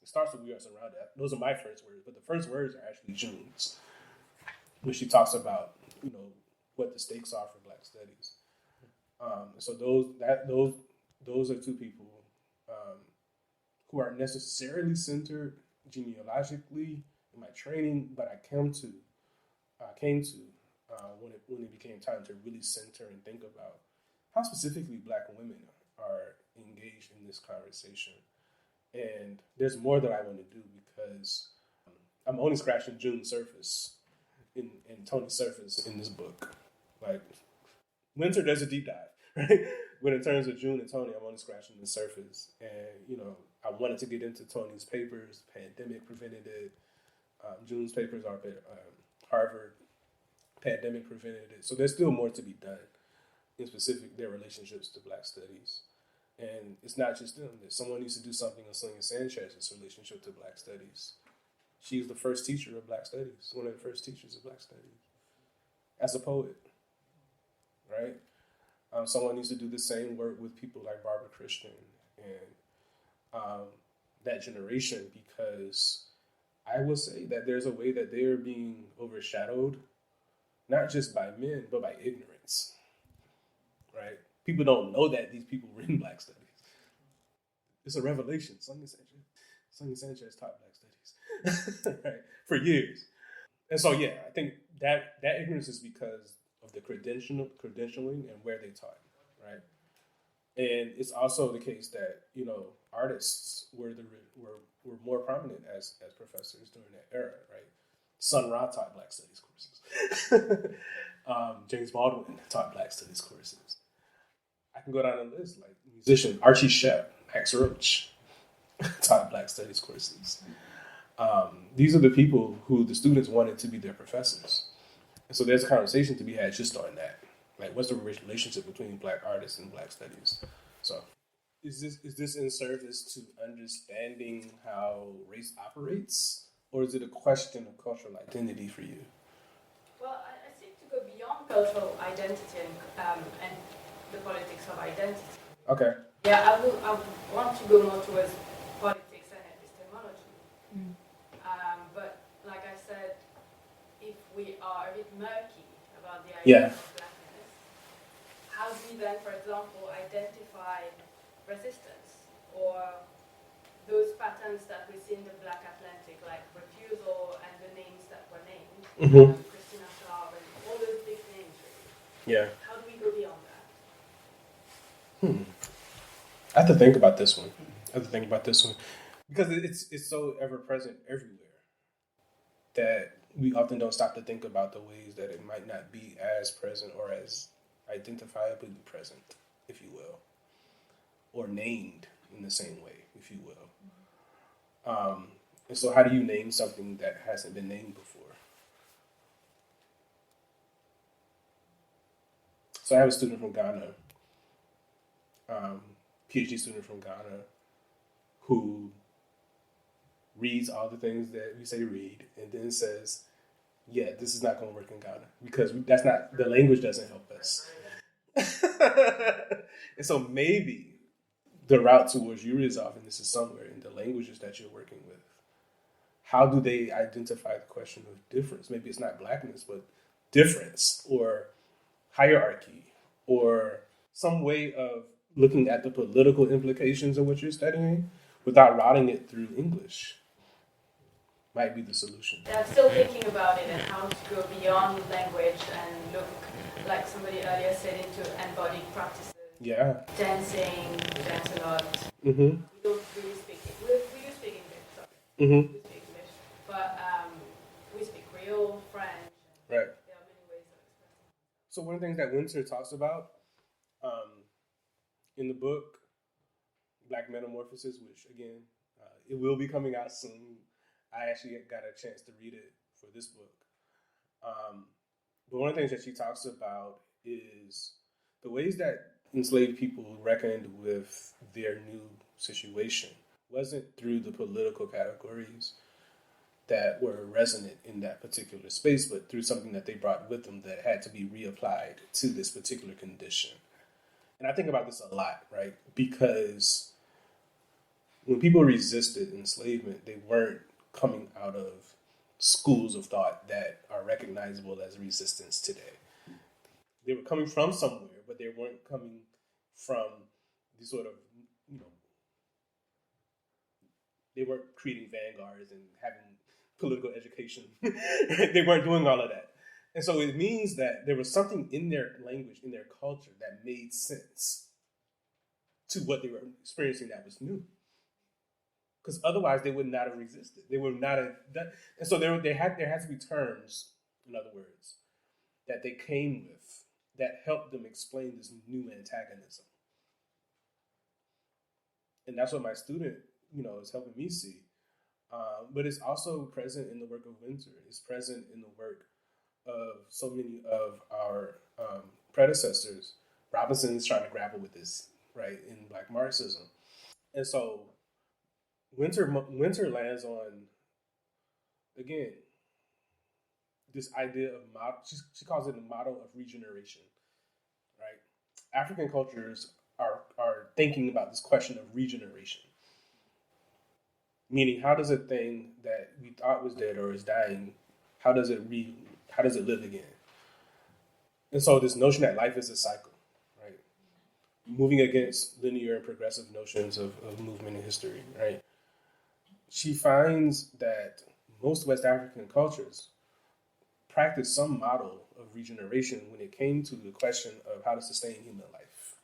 It starts with We Are Surrounded. Those are my first words, but the first words are actually June's, when she talks about, what the stakes are for Black studies. So those are two people who aren't necessarily centered genealogically in my training, but I came to when it became time to really center and think about how specifically Black women are engaged in this conversation. And there's more that I want to do, because I'm only scratching June's surface and Tony's surface in this book. Like, Winter does a deep dive, right? But in terms of June and Toni, I'm only scratching the surface. And, I wanted to get into Tony's papers. Pandemic prevented it. June's papers are at Harvard. Pandemic prevented it. So there's still more to be done in specific their relationships to Black studies. And it's not just them. Someone needs to do something on Sonia Sanchez's relationship to Black studies. She's the first teacher of Black studies, one of the first teachers of Black studies, as a poet, right? Someone needs to do the same work with people like Barbara Christian and that generation, because I will say that there's a way that they're being overshadowed, not just by men, but by ignorance, right? People don't know that these people were in Black studies. It's a revelation. Sonia Sanchez taught Black studies right, for years. And so, yeah, I think that ignorance is because of the credentialing and where they taught, right? And it's also the case that, artists were more prominent as professors during that era, right? Sun Ra taught Black studies courses. James Baldwin taught Black studies courses. I can go down the list, like musician Archie Shepp, Max Roach taught Black studies courses. These are the people who the students wanted to be their professors. And so there's a conversation to be had just on that. Like, what's the relationship between Black artists and Black studies? So is this in service to understanding how race operates? Or is it a question of cultural identity for you? Well, I think to go beyond cultural identity and the politics of identity. Okay. Yeah, I want to go more towards politics and epistemology. But like I said, if we are a bit murky about the idea of blackness, how do we then, for example, identify resistance or those patterns that we see in the Black Atlantic, like refusal and the names that were named, Christina Slav and all those big names, really. Yeah. How do we go beyond that? I have to think about this one. Because it's so ever present everywhere that we often don't stop to think about the ways that it might not be as present or as identifiably present, if you will, or named in the same way, if you will. And so how do you name something that hasn't been named before? So I have a student from Ghana, PhD student from Ghana, who reads all the things that we say read and then says, yeah, this is not going to work in Ghana because that's not, the language doesn't help us. And so maybe the route towards you resolving this is somewhere in the languages that you're working with. How do they identify the question of difference? Maybe it's not blackness, but difference or hierarchy or some way of looking at the political implications of what you're studying without routing it through English might be the solution. Yeah, I'm still thinking about it and how to go beyond language and look, like somebody earlier said, into embodied practices. Yeah. Dancing, we dance a lot. Mm-hmm. We don't really speak English. We do speak English, sorry. Mm-hmm. We speak English. But we speak Creole, French. Right. There are many ways of expressing. So one of the things that Winter talks about in the book, Black Metamorphosis, which again, it will be coming out soon. I actually got a chance to read it for this book. But one of the things that she talks about is the ways that enslaved people reckoned with their new situation wasn't through the political categories that were resonant in that particular space, but through something that they brought with them that had to be reapplied to this particular condition. And I think about this a lot, right? Because when people resisted enslavement, they weren't coming out of schools of thought that are recognizable as resistance today. They were coming from somewhere, but they weren't coming from the sort of, they weren't creating vanguards and having political education. They weren't doing all of that. And so it means that there was something in their language, in their culture, that made sense to what they were experiencing that was new. Because otherwise they would not have resisted. They would not have done. And so there had to be terms, in other words, that they came with that helped them explain this new antagonism. And that's what my student, is helping me see. But it's also present in the work of Winter. It's present in the work of so many of our predecessors. Robinson is trying to grapple with this, right, in Black Marxism. And so Winter lands on, again, this idea of she calls it a model of regeneration, right? African cultures are thinking about this question of regeneration. Meaning, how does a thing that we thought was dead or is dying, how does it live again? And so this notion that life is a cycle, right? Moving against linear and progressive notions of movement in history, right? She finds that most West African cultures practiced some model of regeneration when it came to the question of how to sustain human life.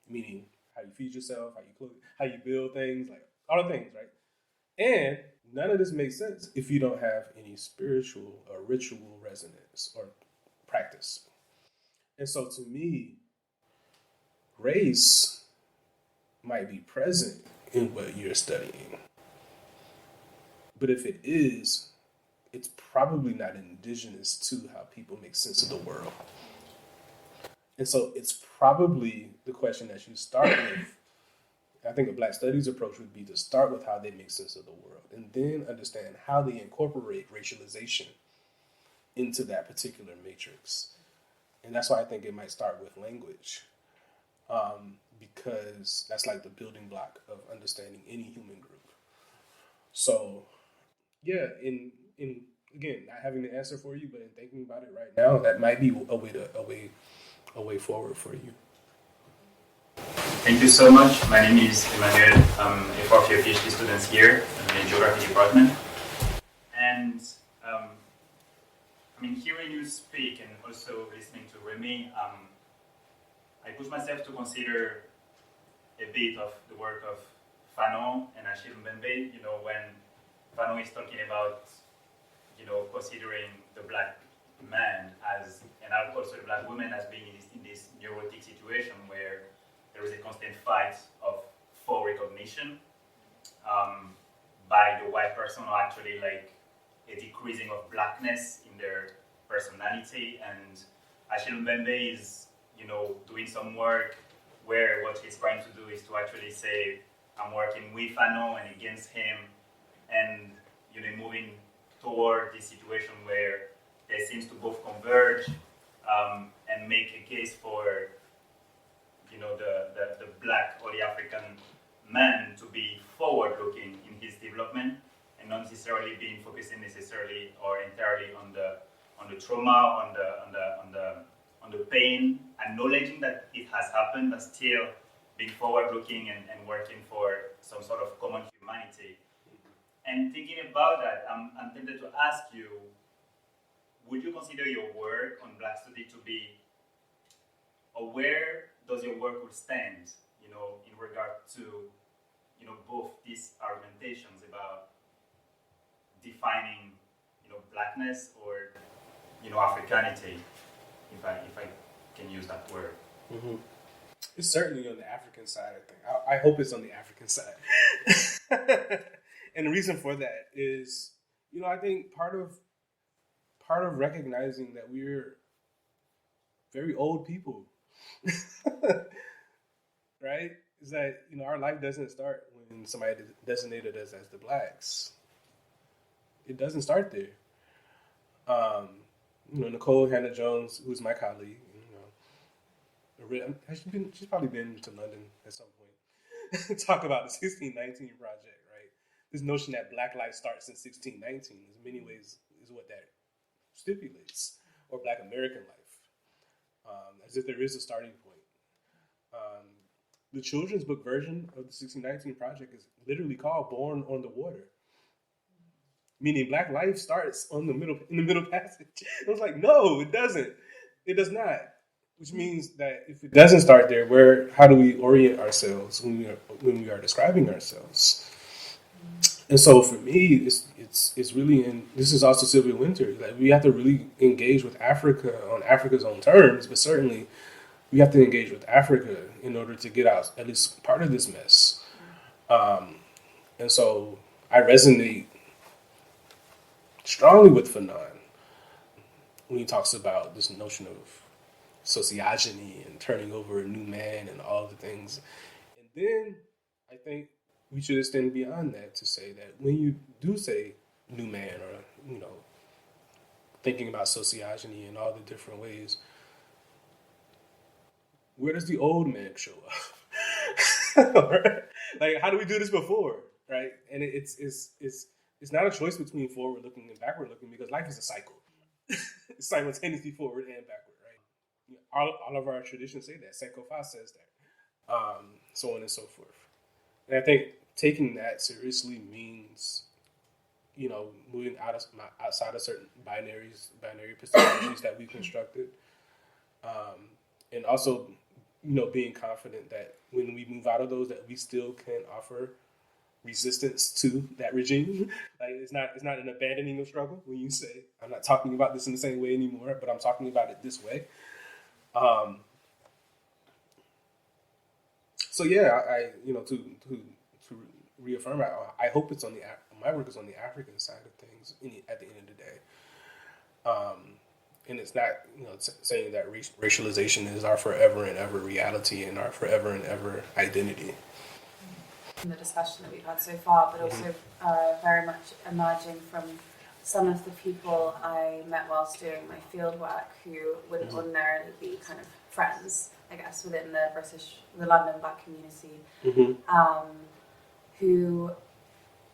Meaning, how you feed yourself, how you clothe, how you build things, like all the things, right? And none of this makes sense if you don't have any spiritual or ritual resonance or practice. And so to me, race might be present in what you're studying. But if it is, it's probably not indigenous to how people make sense of the world. And so it's probably the question that you start with. I think a Black Studies approach would be to start with how they make sense of the world and then understand how they incorporate racialization into that particular matrix. And that's why I think it might start with language, because that's like the building block of understanding any human group. So, yeah, in again, not having the answer for you, but in thinking about it right now, that might be a way forward for you. Thank you so much. My name is Emmanuel. I'm a fourth year PhD student here in the geography department. And hearing you speak and also listening to Remy, I put myself to consider a bit of the work of Fanon and Achille Mbembe, when Fanon is talking about, considering the black man as, and also the black woman as being in this neurotic situation where there is a constant fight for recognition by the white person, or actually like a decreasing of blackness in their personality. And Achille Mbembe is, doing some work where what he's trying to do is to actually say, I'm working with Fanon and against him, and moving toward this situation where they seems to both converge and make a case for the black or the African man to be forward-looking in his development and not necessarily being focusing necessarily or entirely on the trauma, on the pain, acknowledging that it has happened, but still being forward-looking and working for some sort of common humanity. And thinking about that, I'm tempted to ask you, would you consider your work on Black study to be, or where does your work would stand, in regard to, both these argumentations about defining, blackness or, Africanity, if I can use that word. Mm-hmm. It's certainly on the African side, I think. I hope it's on the African side. And the reason for that is, I think part of recognizing that we're very old people, right? Is that, our life doesn't start when somebody designated us as the blacks. It doesn't start there. Nicole Hannah-Jones, who's my colleague, she's probably been to London at some point, talk about the 1619 project, right? This notion that Black life starts in 1619 in many ways is what that stipulates, or Black American life, as if there is a starting point. The children's book version of the 1619 project is literally called Born on the Water, meaning Black life starts in the middle passage. I was like, no, it doesn't. It does not. Which means that if it doesn't start there, how do we orient ourselves when we are describing ourselves? And so for me, it's really this is also Sylvia Winter. Like, we have to really engage with Africa on Africa's own terms, but certainly we have to engage with Africa in order to get out at least part of this mess. And so I resonate strongly with Fanon when he talks about this notion of sociogeny and turning over a new man and all the things. And then I think we should extend beyond that to say that when you do say new man, or, thinking about sociogeny in all the different ways, where does the old man show up? Right? Like, how do we do this before, right? And it's not a choice between forward looking and backward looking, because life is a cycle. It's simultaneously forward and backward, right? All of our traditions say that. Sankofa says that, so on and so forth. And I think taking that seriously means, moving outside of certain binary epistemologies that we constructed, and also, being confident that when we move out of those, that we still can offer resistance to that regime. Like, it's not an abandoning of struggle when you say, I'm not talking about this in the same way anymore, but I'm talking about it this way. So yeah, to reaffirm, I hope it's my work is on the African side of things at the end of the day. And it's not, saying that racialization is our forever and ever reality and our forever and ever identity. In the discussion that we've had so far, but also very much emerging from some of the people I met whilst doing my fieldwork who wouldn't ordinarily be kind of friends, I guess, within the London Black community, who,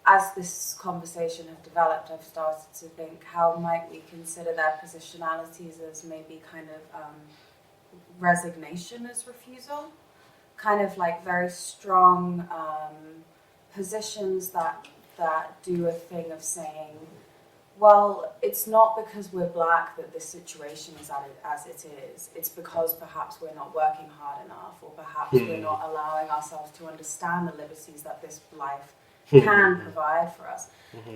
as this conversation has developed, I've started to think, how might we consider their positionalities as maybe kind of resignation as refusal? Kind of like very strong positions that do a thing of saying, well, it's not because we're black that this situation is as it is. It's because perhaps we're not working hard enough, or perhaps we're not allowing ourselves to understand the liberties that this life can provide for us.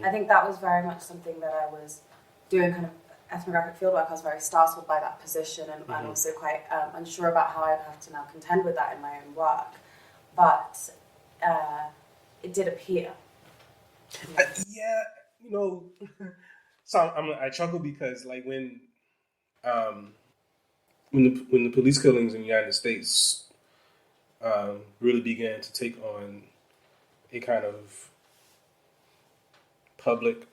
I think that was very much something that I was doing kind of ethnographic fieldwork. I was very startled by that position, and also quite unsure about how I'd have to now contend with that in my own work. But it did appear. So I chuckle because like when the police killings in the United States really began to take on a kind of public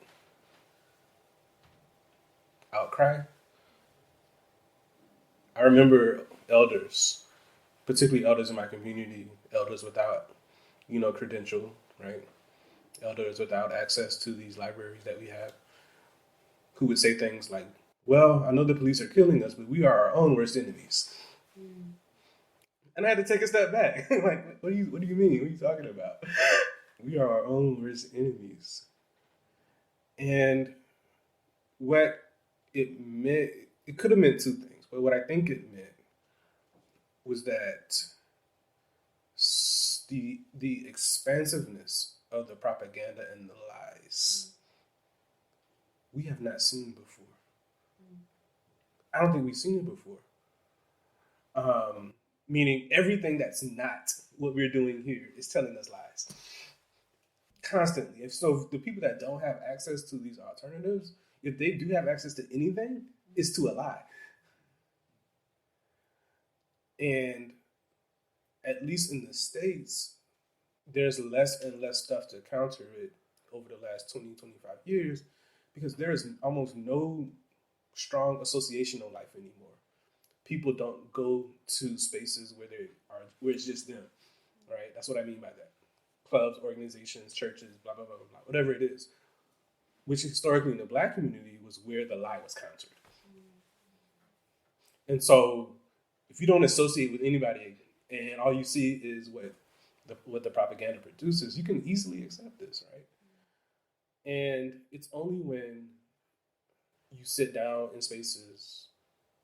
outcry, I remember elders, particularly elders in my community, elders without, credential, right? Elders without access to these libraries that we have, who would say things like, well, I know the police are killing us, but we are our own worst enemies. And I had to take a step back. Like, what do you mean? What are you talking about? We are our own worst enemies. And what it meant, it could have meant two things, but what I think it meant was that the expansiveness of the propaganda and the lies we have not seen before. I don't think we've seen it before. Meaning everything that's not what we're doing here is telling us lies. Constantly. And so the people that don't have access to these alternatives, if they do have access to anything, it's to a lie. And at least in the States, there's less and less stuff to counter it over the last 20, 25 years, because there is almost no strong associational life anymore. People don't go to spaces where it's just them, right? That's what I mean by that. Clubs, organizations, churches, blah, blah, blah, blah, blah, whatever it is, which historically in the Black community was where the lie was countered. And so if you don't associate with anybody and all you see is what the propaganda produces, you can easily accept this, right? And it's only when you sit down in spaces,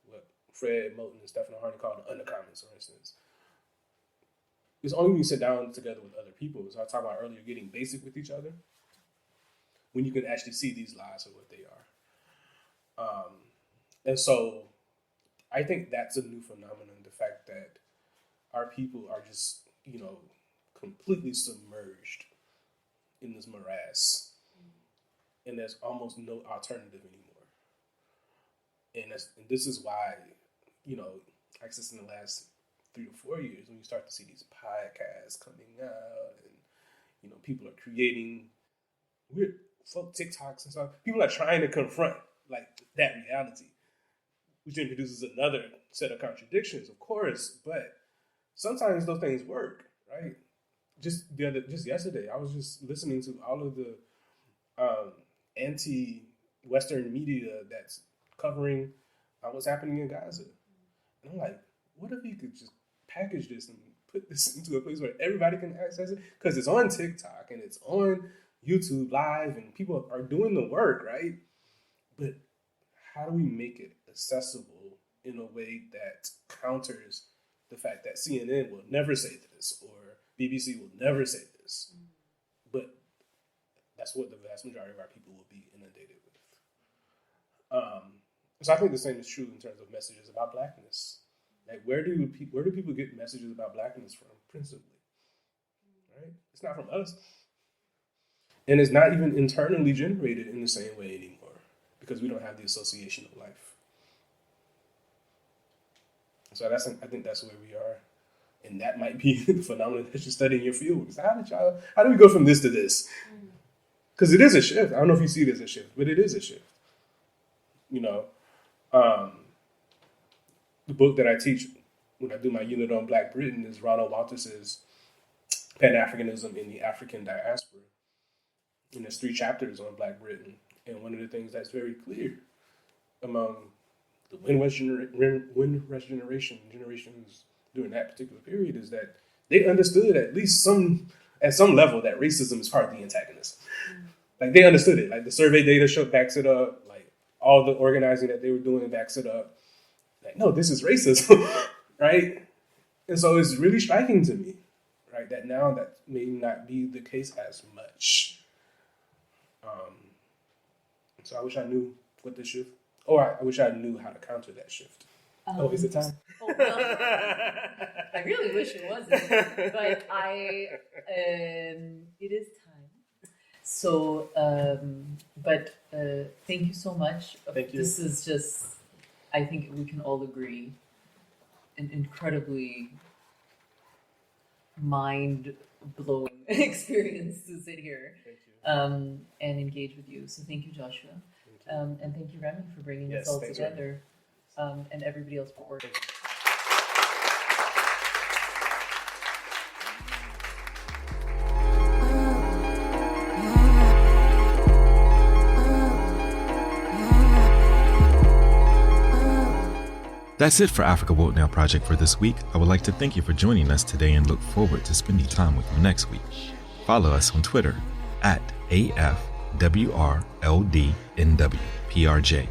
what Fred Moulton and Stephen Harney call the undercommons, for instance. It's only when you sit down together with other people, as I talked about earlier, getting basic with each other, when you can actually see these lies for what they are. And so I think that's a new phenomenon, the fact that our people are just, completely submerged in this morass. And there's almost no alternative anymore. And this is why, I guess in the last 3 or 4 years, when you start to see these podcasts coming out and, people are creating weird folk TikToks and stuff. People are trying to confront that reality, which introduces another set of contradictions, of course, but sometimes those things work, right? Just yesterday, I was just listening to all of the anti-Western media that's covering what's happening in Gaza. And I'm like, what if you could just package this and put this into a place where everybody can access it? Because it's on TikTok and it's on YouTube Live and people are doing the work, right? But how do we make it accessible in a way that counters the fact that CNN will never say this or BBC will never say this? But that's what the vast majority of our people will be inundated with. So I think the same is true in terms of messages about Blackness. Like, where do people get messages about Blackness from, principally? Right? It's not from us. And it's not even internally generated in the same way anymore, because we don't have the association of life. So I think that's where we are. And that might be the phenomenon that you study in your field. How do we go from this to this? because it is a shift. I don't know if you see it as a shift, but it is a shift. You know, the book that I teach when I do my unit on Black Britain is Ronald Waltus's Pan-Africanism in the African Diaspora. And there's 3 chapters on Black Britain. And one of the things that's very clear among the Windrush generations during that particular period is that they understood at some level that racism is part of the antagonism. Like they understood it. Like the survey data backs it up. Like all the organizing that they were doing backs it up. Like, no, this is racism, right? And so it's really striking to me, right, that now that may not be the case as much. So I wish I knew what the shift, or I wish I knew how to counter that shift. Is it time? Oh, well, I really wish it wasn't, but it is time. So, thank you so much. Thank you. This is just, I think we can all agree, an incredibly mind-blowing experience to sit here and engage with you. So thank you, Joshua. And thank you, Remy, for bringing us all together, and everybody else for working. That's it for Africa Woke Now Project for this week. I would like to thank you for joining us today and look forward to spending time with you next week. Follow us on Twitter at AFWRLDNWPRJ.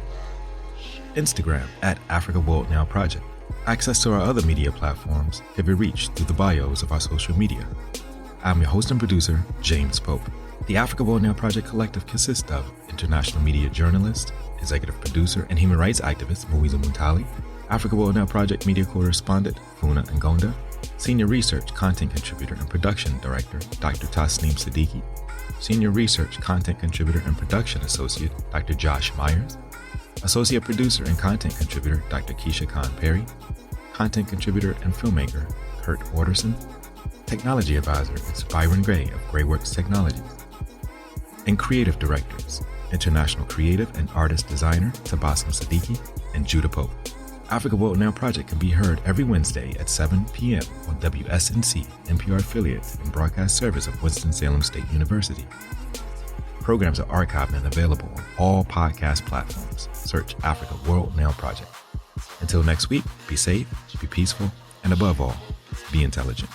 Instagram at Africa Woke Now Project. Access to our other media platforms can be reached through the bios of our social media. I'm your host and producer, James Pope. The Africa Woke Now Project Collective consists of international media journalist, executive producer, and human rights activist Muiza Muntali, Africa Woke Now Project media correspondent Funa Ngonda, senior research content contributor and production director Dr. Tasneem Siddiqui, senior research content contributor and production associate Dr. Josh Myers, associate producer and content contributor Dr. Keisha Khan Perry, content contributor and filmmaker Kurt Watterson, technology advisor is Byron Gray of Grayworks Technologies, and creative directors, international creative and artist designer Tabassum Siddiqui and Judah Pope. Africa Woke Now Project can be heard every Wednesday at 7 p.m. on WSNC, NPR affiliate and broadcast service of Winston-Salem State University. Programs are archived and available on all podcast platforms. Search Africa Woke Now Project. Until next week, be safe, be peaceful, and above all, be intelligent.